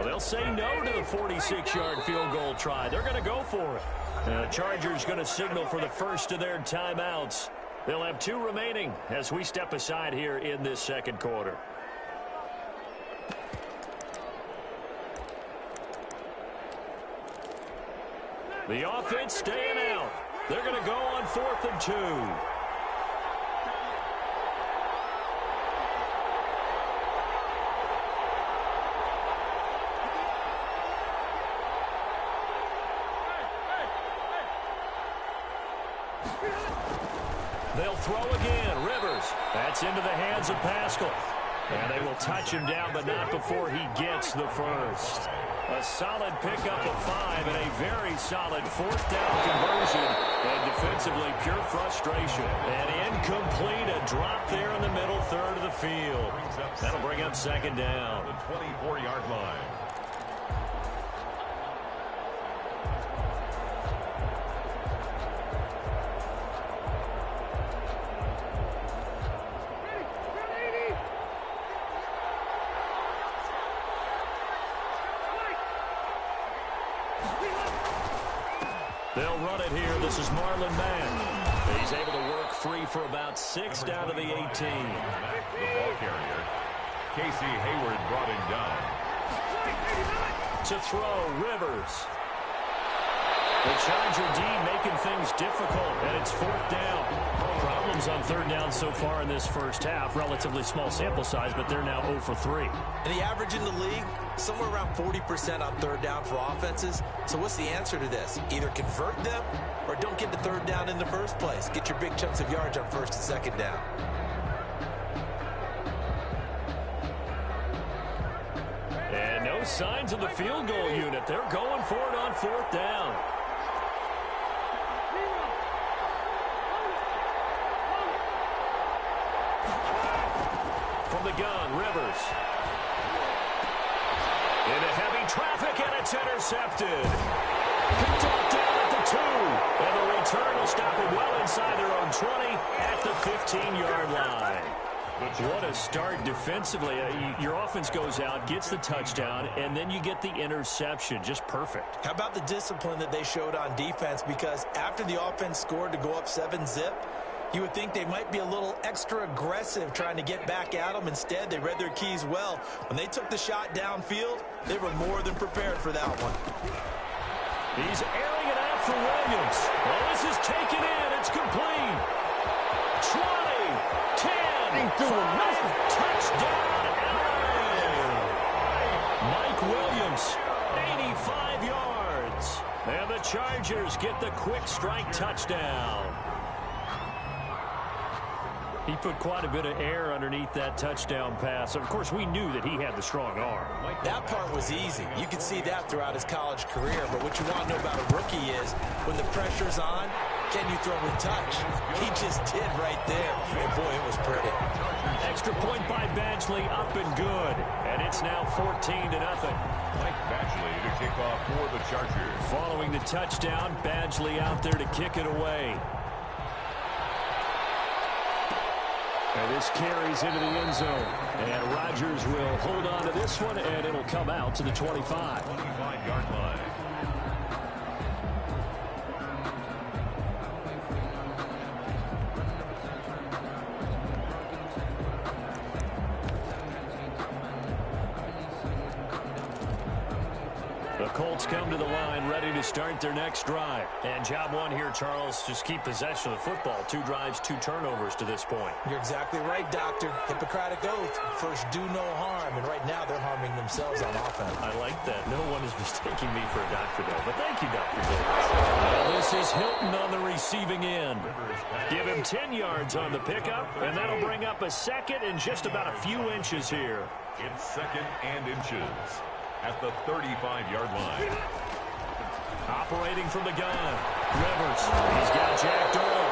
They'll say no to the 46-yard field goal try. They're going to go for it. The Chargers going to signal for the first of their timeouts. They'll have 2 remaining as we step aside here in this second quarter. The offense staying out. They're going to go on 4th and 2. They'll throw again. Rivers. That's into the hands of Pascal. And they will touch him down, but not before he gets the first. A solid pickup of 5 and a very solid 4th down conversion. And defensively, pure frustration. And incomplete, a drop there in the middle third of the field. That'll bring up 2nd down.
The 24-yard line.
They'll run it here. This is Marlon Mack. He's able to work free for about 6 down to the 18.
The ball carrier. Casey Hayward brought him down.
To throw, Rivers. The Charger D making things difficult, and it's 4th down. Problems on 3rd down so far in this first half. Relatively small sample size, but they're now 0 for 3.
And the average in the league, somewhere around 40% on 3rd down for offenses. So what's the answer to this? Either convert them or don't get to 3rd down in the first place. Get your big chunks of yards on 1st and 2nd down.
And no signs of the field goal unit. They're going for it on 4th down. From the gun, Rivers. Into heavy traffic, and it's intercepted. Picked off down at the 2. And the return will stop it well inside their own 20 at the 15-yard line. What a start defensively. Your offense goes out, gets the touchdown, and then you get the interception. Just perfect.
How about the discipline that they showed on defense? Because after the offense scored to go up 7-zip, you would think they might be a little extra aggressive trying to get back at them. Instead, they read their keys well. When they took the shot downfield, they were more than prepared for that one.
He's airing it out for Williams. Well, this is taken in. It's complete. 20, 10, 5, touchdown, LA. Mike Williams, 85 yards. And the Chargers get the quick strike touchdown. He put quite a bit of air underneath that touchdown pass. Of course, we knew that he had the strong arm.
That part was easy. You could see that throughout his college career. But what you want to know about a rookie is when the pressure's on, can you throw with touch? He just did right there. And, boy, it was pretty.
Extra point by Badgley, up and good. And it's now 14-0.
Mike Badgley to kick off for the Chargers.
Following the touchdown, Badgley out there to kick it away. And this carries into the end zone. And Rodgers will hold on to this one, and it'll come out to the 25.
25-yard line.
The Colts come to the line ready to start their next drive. And job one here, Charles, just keep possession of the football. 2 drives, 2 turnovers to this point.
You're exactly right, Doctor. Hippocratic oath. First, do no harm. And right now, they're harming themselves on offense.
I like that. No one is mistaking me for a doctor, though. But thank you, Dr. Davis. Now this is Hilton on the receiving end. Give him 10 yards on the pickup, and that'll bring up a second and just about a few inches here.
It's second and inches at the 35-yard line.
Operating from the gun, Rivers. He's got Jack Doyle.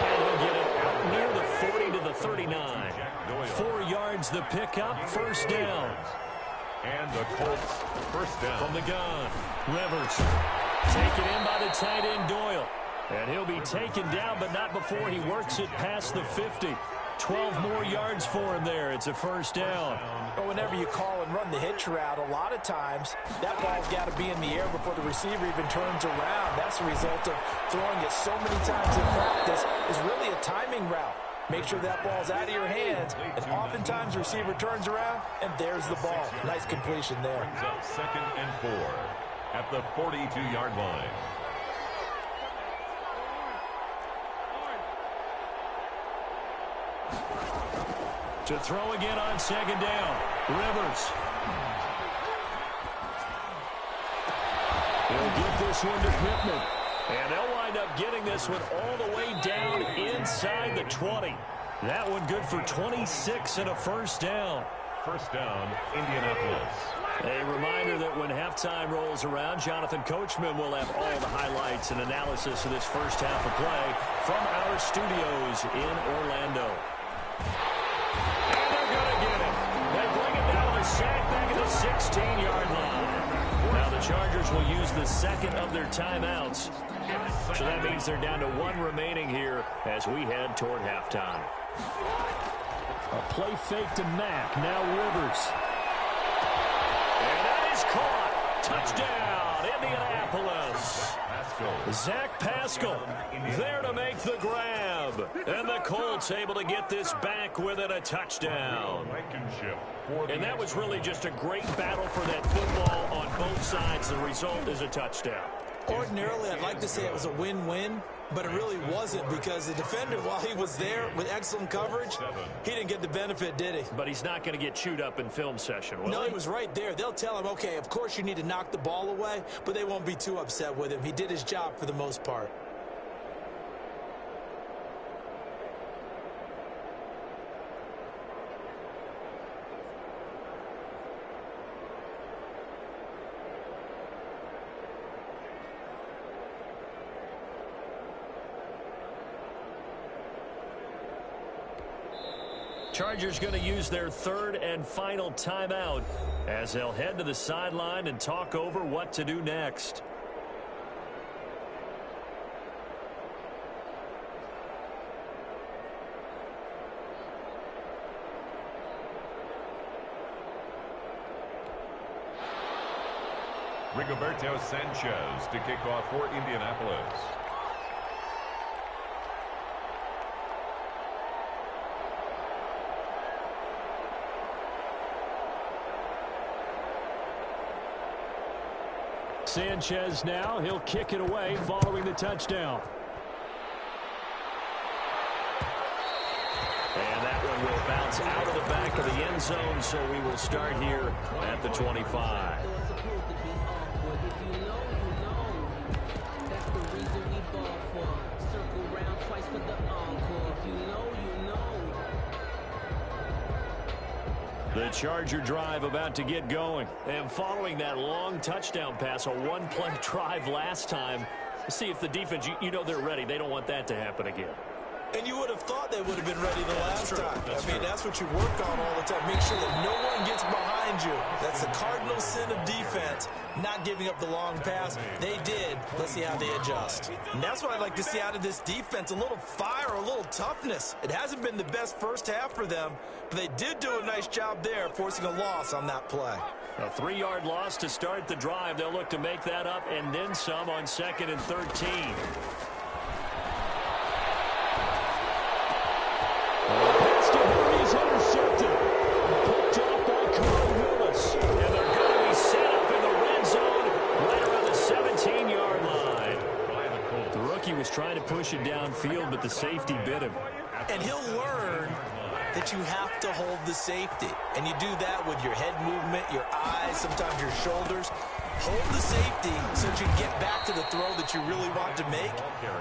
And he'll get it out near the 40 to the 39. 4 yards the pickup, first down.
And the Colts first down.
From the gun, Rivers. Taken in by the tight end, Doyle. And he'll be taken down, but not before he works it past the 50. 12 more yards for him there. It's a first down.
But whenever you call and run the hitch route, a lot of times that ball's got to be in the air before the receiver even turns around. That's the result of throwing it so many times in practice. Is really a timing route. Make sure that ball's out of your hands, and oftentimes the receiver turns around, and there's the ball. Nice completion there.
Brings up second and 4 at the 42-yard line.
To throw again on second down, Rivers. He'll get this one to Pittman. And they'll wind up getting this one all the way down inside the 20. That one good for 26 and a first down.
First down, Indianapolis.
A reminder that when halftime rolls around, Jonathan Coachman will have all the highlights and analysis of this first half of play from our studios in Orlando. And they're going to get it. They bring it down with a sack back at the 16-yard line. Now the Chargers will use the second of their timeouts. So that means they're down to 1 remaining here as we head toward halftime. A play fake to Mack. Now Rivers. And that is caught. Touchdown, Indianapolis. Zach Pascal there to make the grab. And the Colts able to get this back within a touchdown. And that was really just a great battle for that football on both sides. The result is a touchdown.
Ordinarily, I'd like to say it was a win-win, but it really wasn't because the defender, while he was there with excellent coverage, he didn't get the benefit, did he?
But he's not going to get chewed up in film session, will
No,
he?
he was right there. They'll tell him, okay, of course you need to knock the ball away, but they won't be too upset with him. He did his job for the most part.
Chargers going to use their third and final timeout as they'll head to the sideline and talk over what to do next.
Rigoberto Sanchez to kick off for Indianapolis.
Sanchez now, he'll kick it away following the touchdown. And that one will bounce out of the back of the end zone, so we will start here at the 25. The Charger drive about to get going. And following that long touchdown pass, a one-play drive last time, see if the defense, you know they're ready. They don't want that to happen again.
And you would have thought they would have been ready the last time. I mean, that's what you work on all the time. Make sure that no one gets behind you. That's the cardinal sin of defense, not giving up the long pass. They did. Let's see how they adjust. And that's what I'd like to see out of this defense, a little fire, a little toughness. It hasn't been the best first half for them, but they did do a nice job there, forcing a loss on that play.
A 3-yard loss to start the drive. They'll look to make that up and then some on 2nd and 13. He's intercepted. Picked off by Carl Willis. And they're going to be set up in the red zone pushing downfield, but the safety bit him.
And he'll learn that you have to hold the safety. And you do that with your head movement, your eyes, sometimes your shoulders. Hold the safety so that you get back to the throw that you really want to make.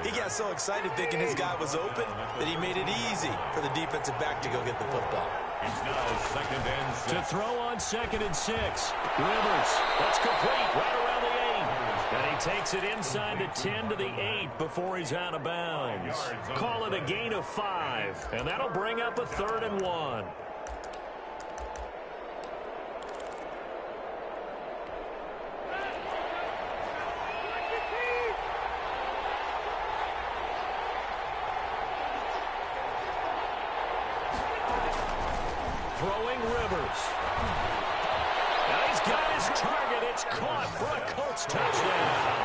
He got so excited thinking his guy was open that he made it easy for the defensive back to go get the football.
It's now 2nd and 6.
To throw on 2nd and 6. Rivers, that's complete, right around the 8. And he takes it inside the 10 to the 8 before he's out of bounds. Call it a gain of 5, and that'll bring up a 3rd and 1. Throwing Rivers. Now he's got his target. It's caught for a Colts touchdown.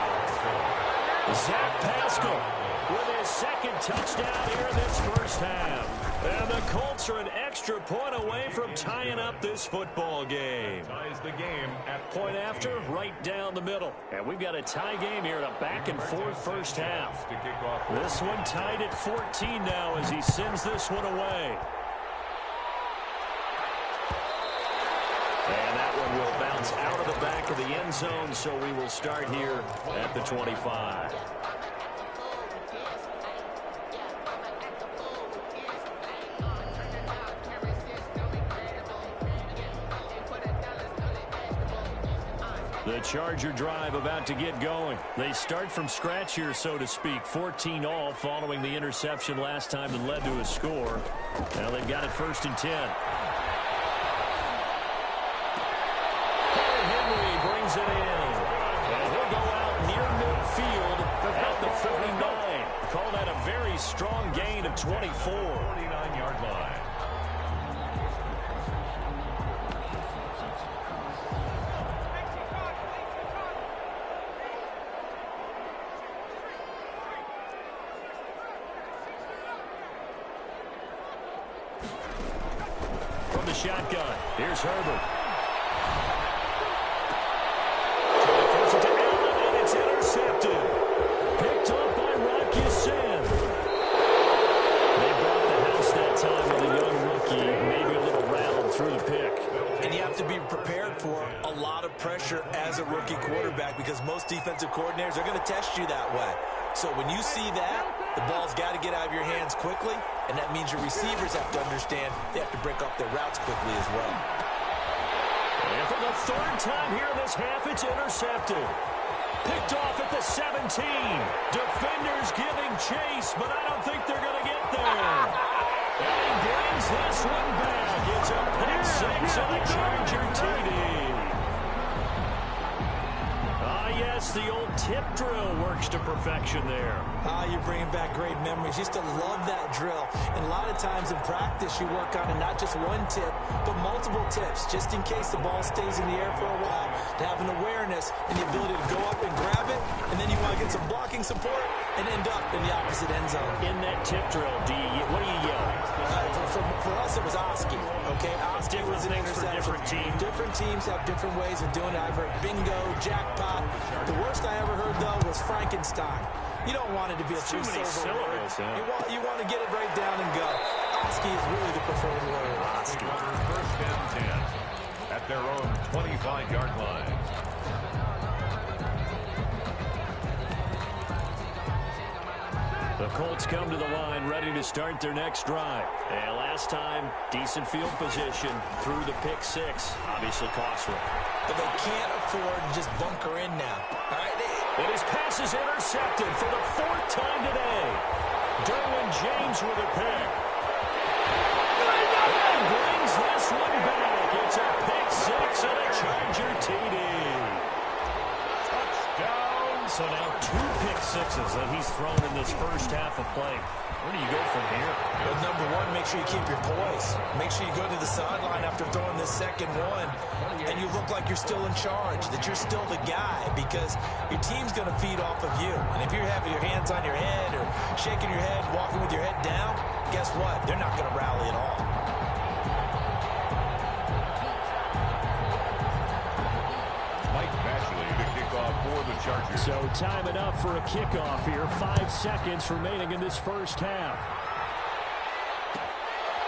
Zach Pascal with his 2nd touchdown here in this first half. And the Colts are an extra point away from tying up this football game.
Ties the game at
Point after, right down the middle. And we've got a tie game here in a back-and-forth first half.
to kick off.
This one tied at 14 now as he sends this one away. And that one will bounce out of the back of the end zone, so we will start here at the 25. The Charger drive about to get going. They start from scratch here, so to speak. 14 all following the interception last time that led to a score. Now they've got it 1st and 10. Henry brings it in. And he'll go out near midfield at the 49. Call that a very strong gain of 24.
49-yard line.
From the shotgun, here's Herbert. It's intercepted. Picked up by Rocky Sin. They brought the house that time with a young rookie, maybe a little rattled through the pick.
And you have to be prepared for a lot of pressure as a rookie quarterback because most defensive coordinators are going to test you that way. So when you see that, the ball's got to get out of your hands quickly, and that means your receivers have to understand they have to break off their routes quickly as well.
And for the 3rd time here in this half, it's intercepted. Picked off at the 17. Defenders giving chase, but I don't think they're going to get there. And he brings this one back. It's a pick 6 on a Charger TD. Yes, the old tip drill works to perfection there.
You're bringing back great memories. Used to love that drill. And a lot of times in practice, you work on it, not just one tip, but multiple tips, just in case the ball stays in the air for a while, to have an awareness and the ability to go up and grab it, and then you want to get some blocking support and end up in the opposite end zone.
In that tip drill, what do you yell?
For us, it was Oski. Okay, Oski was an interception.
Different teams.
Different teams have different ways of doing it. I've heard bingo, jackpot. The worst I ever heard, though, was Frankenstein. You don't want it to be a
too many syllables.
You want to get it right down and go. Oski is really the preferred word.
Oski. 1st and 10 at their own 25-yard line.
The Colts come to the line ready to start their next drive. And last time, decent field position through the pick 6. Obviously costly.
But they can't afford to just bunker in now. All right?
And his pass is intercepted for the 4th time today. Derwin James with a pick. And brings this one back. It's a pick 6 and a Charger TD.
Touchdown.
So now 2 pick 6s that he's thrown in this first half of play. Where do you go from here?
Well, number one, make sure you keep your poise. Make sure you go to the sideline after throwing this second one, and you look like you're still in charge, that you're still the guy, because your team's going to feed off of you. And if you're having your hands on your head or shaking your head, walking with your head down, guess what? They're not going to rally at all.
Mike Bashley to kick off for the Chargers.
So time enough for a kickoff here. 5 seconds remaining in this first half.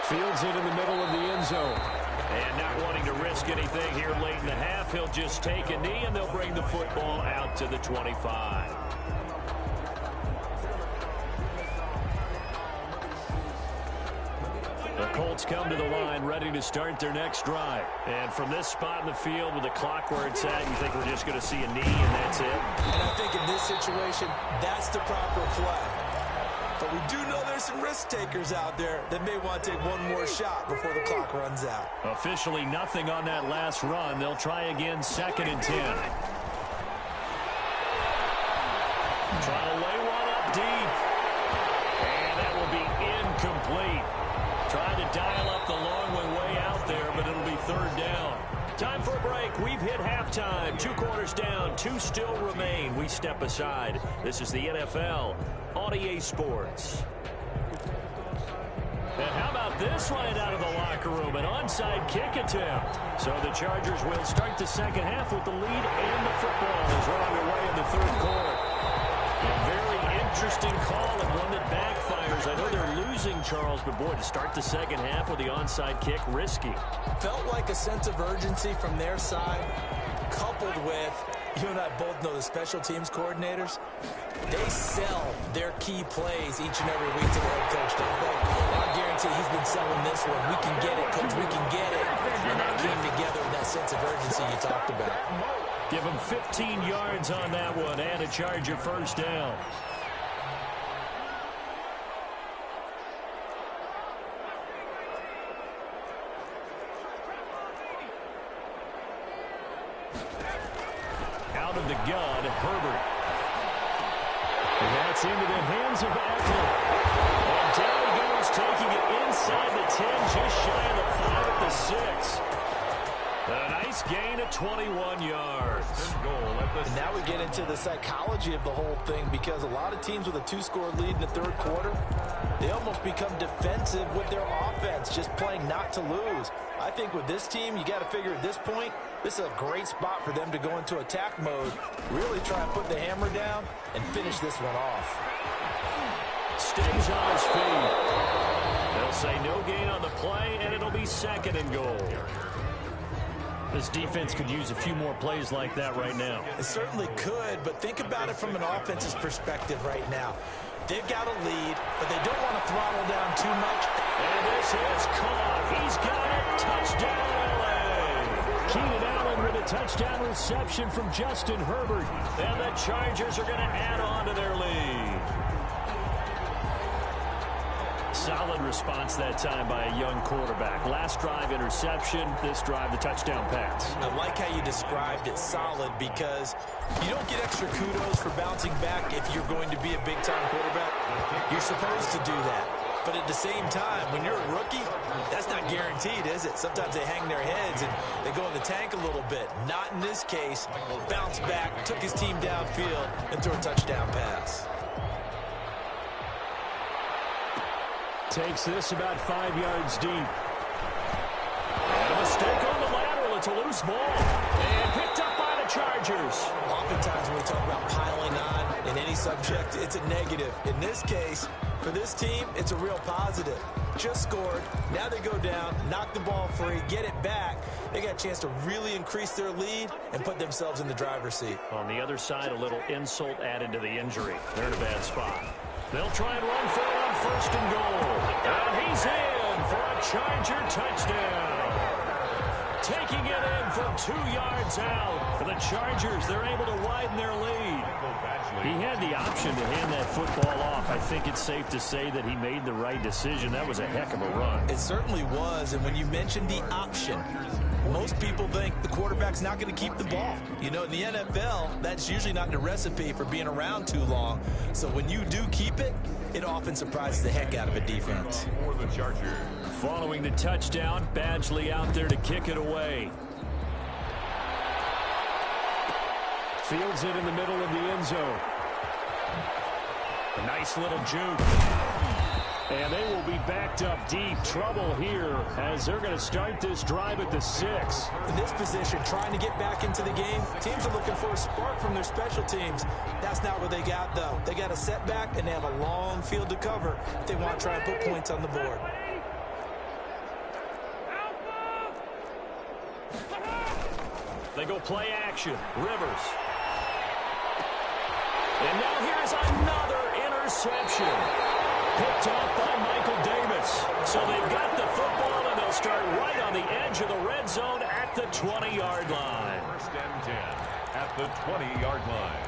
Fields it in the middle of the end zone.
And not wanting to risk anything here late in the half, he'll just take a knee, and they'll bring the football out to the 25. The Colts come to the line, ready to start their next drive. And from this spot in the field with the clock where it's at, you think we're just going to see a knee and that's it?
And I think in this situation, that's the proper play. But we do know there's some risk takers out there that may want to take one more shot before the clock runs out.
Officially nothing on that last run. They'll try again, 2nd and 10. Trying to lay one up deep. And that will be incomplete. Trying to dial up the long one way out there, but it'll be 3rd down. Time for a break. We've hit halftime. 2 quarters down. 2 still remain. We step aside. This is the NFL on EA Sports. And how about this right out of the locker room? An onside kick attempt. So the Chargers will start the second half with the lead, and the football is well underway in the 3rd quarter. A very interesting call and one that backfires. I know they're losing, Charles, but boy, to start the second half with the onside kick, risky.
Felt like a sense of urgency from their side, coupled with, you and I both know the special teams coordinators, they sell their key plays each and every week to the head coach. I guarantee he's been selling this one. We can get it, coach, we can get it. And that came together with that sense of urgency you talked about.
Give him 15 yards on that one and a Charger first down. Out of the gun, Herbert. And that's into the hands of Eckler. And down he goes, taking it inside the 10, just shy of the 5 at the 6. A nice gain of 21 yards.
And now we get into the psychology of the whole thing, because a lot of teams with a 2-score lead in the 3rd quarter, they almost become defensive with their offense, just playing not to lose. I think with this team, you got to figure at this point, this is a great spot for them to go into attack mode, really try and put the hammer down and finish this one off.
Stays on his feet. They'll say no gain on the play, and it'll be 2nd and goal. This defense could use a few more plays like that right now.
It certainly could, but think about it from an offense's perspective right now. They've got a lead, but they don't want to throttle down too much.
And this is caught. He's got it. Touchdown, LA. Keenan Allen with a touchdown reception from Justin Herbert. And the Chargers are going to add on to their lead. Solid response that time by a young quarterback. Last drive, interception. This drive, the touchdown pass.
I like how you described it, solid, because you don't get extra kudos for bouncing back if you're going to be a big-time quarterback. You're supposed to do that. But at the same time, when you're a rookie, that's not guaranteed, is it? Sometimes they hang their heads and they go in the tank a little bit. Not in this case. Bounced back, took his team downfield, and threw a touchdown pass.
Takes this about 5 yards deep. And a mistake on the lateral. It's a loose ball. And picked up by the Chargers.
Oftentimes when we talk about piling on in any subject, it's a negative. In this case, for this team, it's a real positive. Just scored. Now they go down, knock the ball free, get it back. They got a chance to really increase their lead and put themselves in the driver's seat.
On the other side, a little insult added to the injury. They're in a bad spot. They'll try and run for it on 1st and goal. And he's in for a Charger touchdown. Taking it in from 2 yards out. For the Chargers, they're able to widen their lead. He had the option to hand that football off. I think it's safe to say that he made the right decision. That was a heck of a run.
It certainly was. And when you mentioned the option, most people think the quarterback's not going to keep the ball. You know, in the NFL, that's usually not the recipe for being around too long. So when you do keep it, it often surprises the heck out of a defense.
For the Chargers.
Following the touchdown, Badgley out there to kick it away. Fields it in the middle of the end zone. A nice little juke.
And they will be backed up deep. Trouble here as they're going to start this drive at the 6.
In this position, trying to get back into the game, teams are looking for a spark from their special teams. That's not what they got, though. They got a setback, and they have a long field to cover if they want to try and put points on the board.
They go play action. Rivers. And now here's another interception. Picked off by Michael Davis. So they've got the football, and they'll start right on the edge of the red zone at the 20-yard line.
First and 10 at the 20-yard line.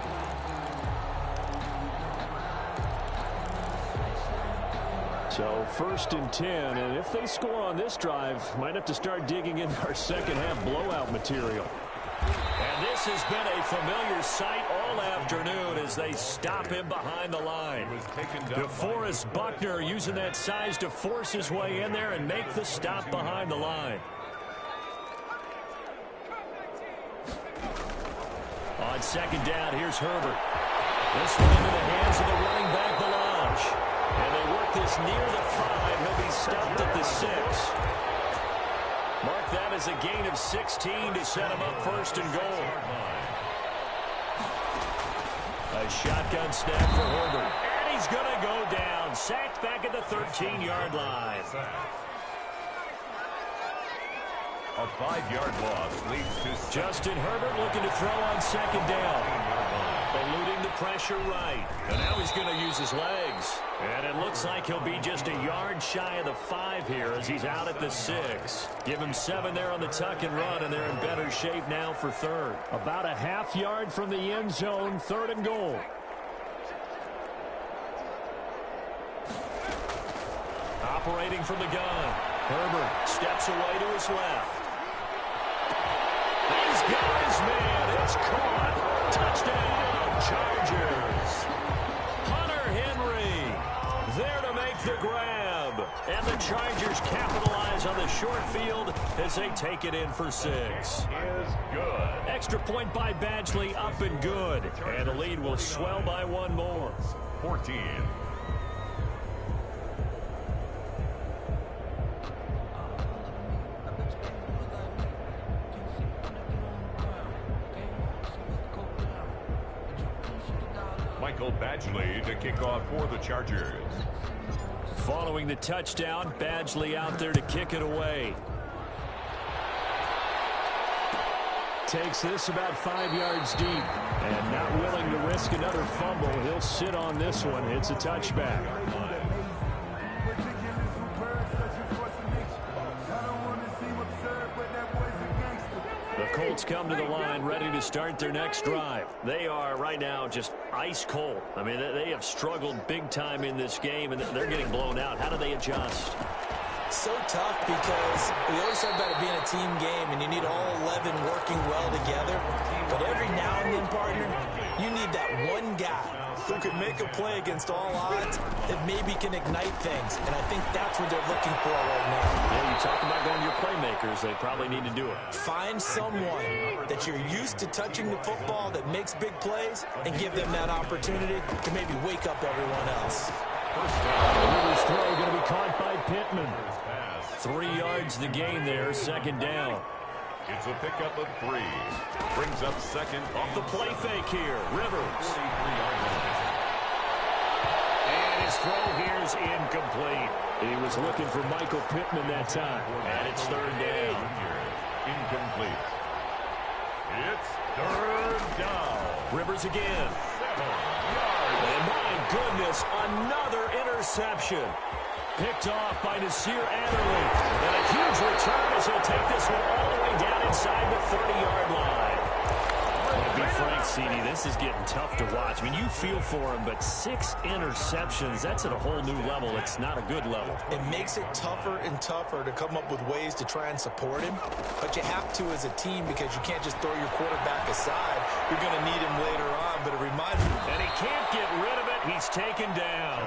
So first and 10, and if they score on this drive, might have to start digging into our second half blowout material. And this has been a familiar sight all afternoon as they stop him behind the line. DeForest Buckner using that size to force his way in there and make the stop behind the line. On second down, here's Herbert. This one into the hands of the running back, Ballage. And they work this near the 5. He'll be stopped at the 6. Mark that as a gain of 16 to set him up first and goal. A shotgun snap for Herbert. And he's going to go down. Sacked back at the 13-yard line.
A 5-yard loss leads to
Justin Herbert looking to throw on second down. Eluding the pressure right. And now he's going to use his legs. And it looks like he'll be just a yard shy of the 5 here as he's out at the 6. Give him 7 there on the tuck and run, and they're in better shape now for third. About a half yard from the end zone, third and goal. Operating from the gun. Herbert steps away to his left. He's got his man. It's caught. Touchdown, Chargers. Hunter Henry there to make the grab. And the Chargers capitalize on the short field as they take it in for 6.
Is good.
Extra point by Badgley, up and good. And the lead will swell by 1 more.
14. Michael Badgley to kick off for the Chargers.
Following the touchdown, Badgley out there to kick it away. Takes this about 5 yards deep. And not willing to risk another fumble. He'll sit on this one. It's a touchback. The Colts come to the line ready to start their next drive. They are right now just ice cold. I mean, they have struggled big time in this game, and they're getting blown out. How do they adjust?
So tough because we always talk about it being a team game, and you need all 11 working well together. But every now and then, partner, you need that one guy who can make a play against all odds that maybe can ignite things. And I think that's what they're looking for right now.
Yeah, you talk about going to your playmakers. They probably need to do it.
Find someone that you're used to touching the football that makes big plays and give them that opportunity to maybe wake up everyone else.
Rivers' throw going to be caught by Pittman. 3 yards the gain there, second down.
It's a pickup of 3. Brings up second.
Off the play fake here, Rivers.
43-yard line.
And his throw here is incomplete. He was looking for Michael Pittman that time. And it's third down.
Incomplete. It's third down.
Rivers again.
7 yards.
And my goodness, another interception. Picked off by Nasir Adderley. And a huge return as he'll take this one all the way down inside the 30-yard line. To be frank, CD, this is getting tough to watch. I mean, you feel for him, but 6 interceptions, that's at a whole new level. It's not a good level.
It makes it tougher and tougher to come up with ways to try and support him. But you have to as a team because you can't just throw your quarterback aside. You're going to need him later on, but it reminds me.
And he can't get rid of it. He's taken down.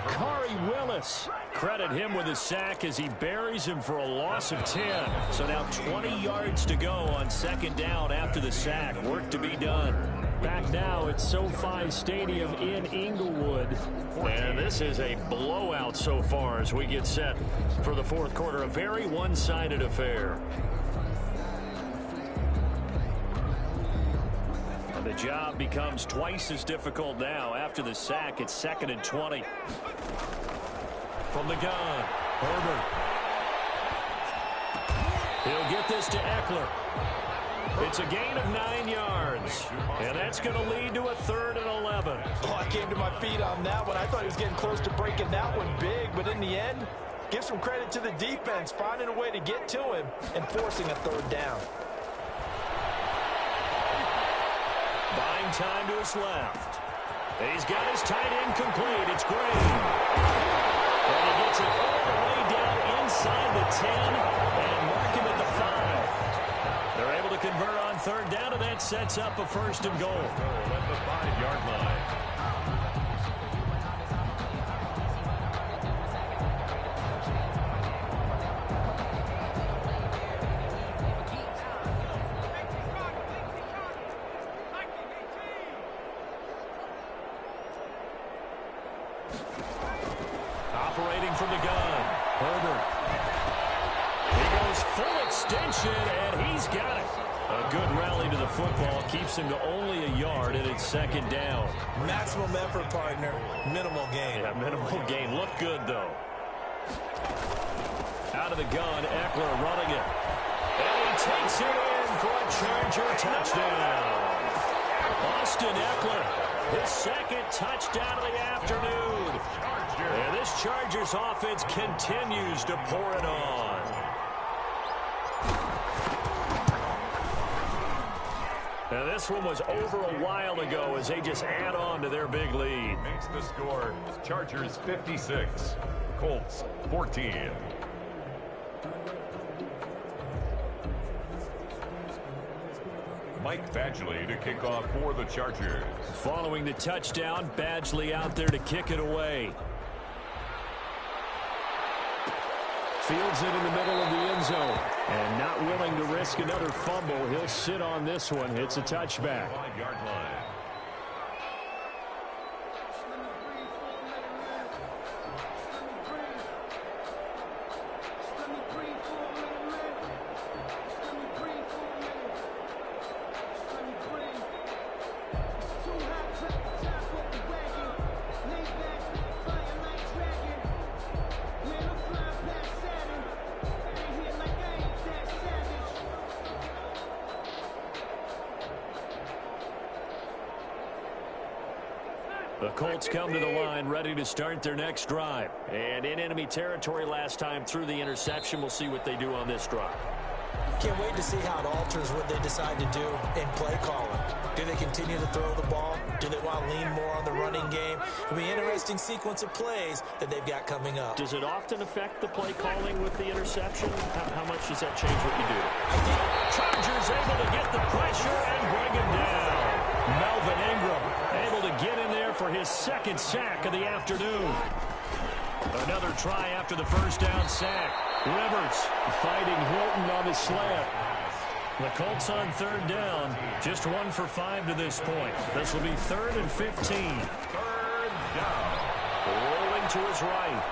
Khari Willis. Credit him with a sack as he buries him for a loss of 10. So now 20 yards to go on second down after the sack. Work to be done. Back now at SoFi Stadium in Inglewood. And this is a blowout so far as we get set for the fourth quarter. A very one-sided affair. And the job becomes twice as difficult now. After the sack, it's 2nd and 20. From the gun, Herbert. He'll get this to Eckler. It's a gain of 9 yards, and that's going to lead to a 3rd and 11.
Oh, I came to my feet on that one. I thought he was getting close to breaking that one big, but in the end, give some credit to the defense, finding a way to get to him and forcing a 3rd down.
Buying time to his left. He's got his tight end complete. It's Gray. And he gets it all the way down inside the 10 and mark him at the 5. They're able to convert on 3rd down, and that sets up a 1st and goal.
At the 5-yard line.
Operating from the gun, Herbert. He goes full extension, and he's got it. A good rally to the football keeps him to only a yard, and it's 2nd down.
Maximum effort, partner. Minimal gain.
Yeah, minimal gain. Look good, though. Out of the gun, Eckler running it. And he takes it in for a Charger touchdown. Austin Eckler, his 2nd touchdown of the afternoon. And this Chargers offense continues to pour it on. Now this one was over a while ago as they just add on to their big lead.
Makes the score Chargers 56, Colts 14. Mike Badgley to kick off for the Chargers.
Following the touchdown, Badgley out there to kick it away. Fields it in the middle of the end zone. And not willing to risk another fumble. He'll sit on this one. It's a touchback.
5-yard line.
The Colts come to the line ready to start their next drive. And in enemy territory last time through the interception. We'll see what they do on this drive.
Can't wait to see how it alters what they decide to do in play calling. Do they continue to throw the ball? Do they want to lean more on the running game? It'll be an interesting sequence of plays that they've got coming up.
Does it often affect the play calling with the interception? How much does that change what you do?
I think
Chargers able to get the pressure and bring him down. Melvin Ingram able to get in there for his 2nd sack of the afternoon. Another try after the 1st down sack. Rivers fighting Hilton on the slant. The Colts on 3rd down. Just 1 for 5 to this point. This will be 3rd and 15.
3rd down.
Rolling to his right.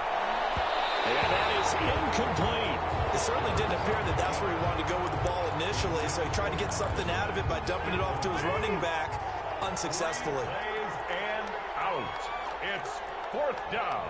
And that is incomplete.
it certainly didn't appear that that's where he wanted to go with the ball initially, so he tried to get something out of it by dumping it off to his running back unsuccessfully.
And out. It's 4th down.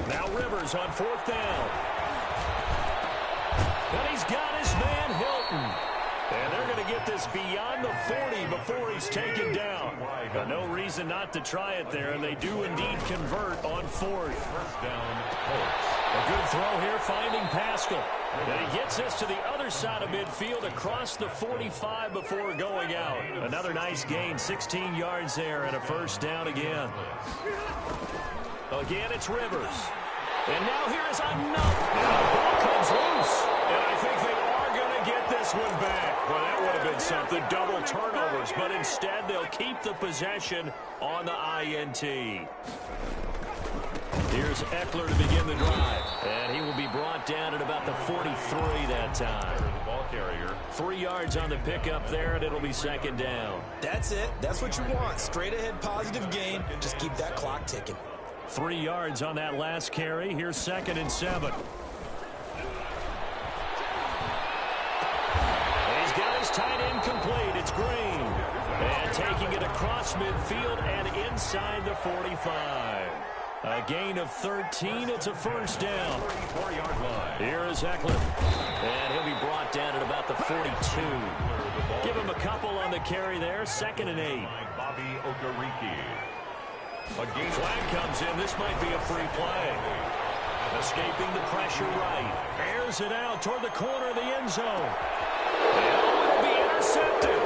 Now Rivers on 4th down. And he's got his man Hilton. And they're going to get this beyond the 40 before he's taken down. No reason not to try it there, and they do indeed convert on 4th.
First down,
A good throw here, finding Pascal. And he gets this to the other side of midfield across the 45 before going out. Another nice gain, 16 yards there, and a 1st down again.
Again, it's Rivers. And now here is enough. And the ball comes loose. And I think they are going to get this one back. Well, that would have been something. Double turnovers. But instead, they'll keep the possession on the INT. Here's Eckler to begin the drive. And he will be brought down at about the 43 that time.
The ball carrier.
3 yards on the pickup there, and it'll be second down.
That's it. That's what you want. Straight ahead positive gain. Just keep that clock ticking.
3 yards on that last carry. Here's 2nd and 7. And he's got his tight end complete. It's Green. And taking it across midfield and inside the 45. A gain of 13. It's a first down.
34-yard line.
Here is Eckler. And he'll be brought down at about the 42. Give him a couple on the carry there. 2nd and 8.
Bobby Okereke.
Flag comes in. This might be a free play. Escaping the pressure right. Airs it out toward the corner of the end zone. And will be intercepted.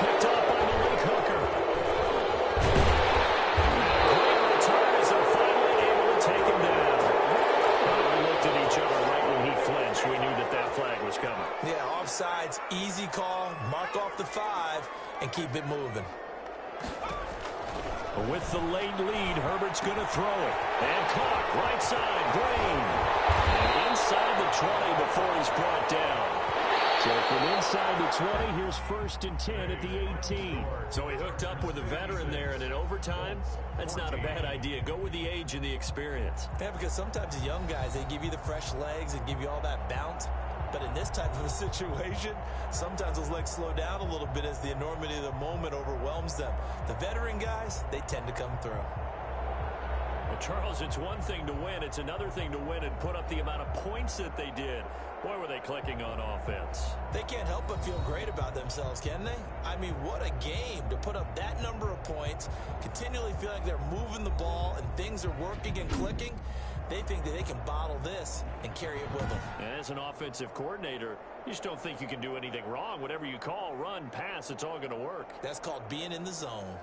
Picked up by Malik Hooker. Great return as they're finally able to take him down. We looked at each other right when he flinched. We knew that that flag was coming.
Yeah, offsides, easy call. Mark off the 5 and keep it moving.
With the late lead, Herbert's going to throw it. And caught, right side, Green. And inside the 20 before he's brought down. So from inside the 20, here's 1st and 10 at the 18. So he hooked up with a veteran there, and in overtime, that's not a bad idea. Go with the age and the experience.
Yeah, because sometimes the young guys, they give you the fresh legs and give you all that bounce. But in this type of a situation, sometimes those legs slow down a little bit as the enormity of the moment overwhelms them. The veteran guys, they tend to come through.
Well, Charles, it's one thing to win. It's another thing to win and put up the amount of points that they did. Boy, were they clicking on offense.
They can't help but feel great about themselves, can they? I mean, what a game to put up that number of points, continually feel like they're moving the ball and things are working and clicking. They think that they can bottle this and carry it with them.
And as an offensive coordinator, you just don't think you can do anything wrong. Whatever you call, run, pass, it's all going to work.
That's called being in the zone.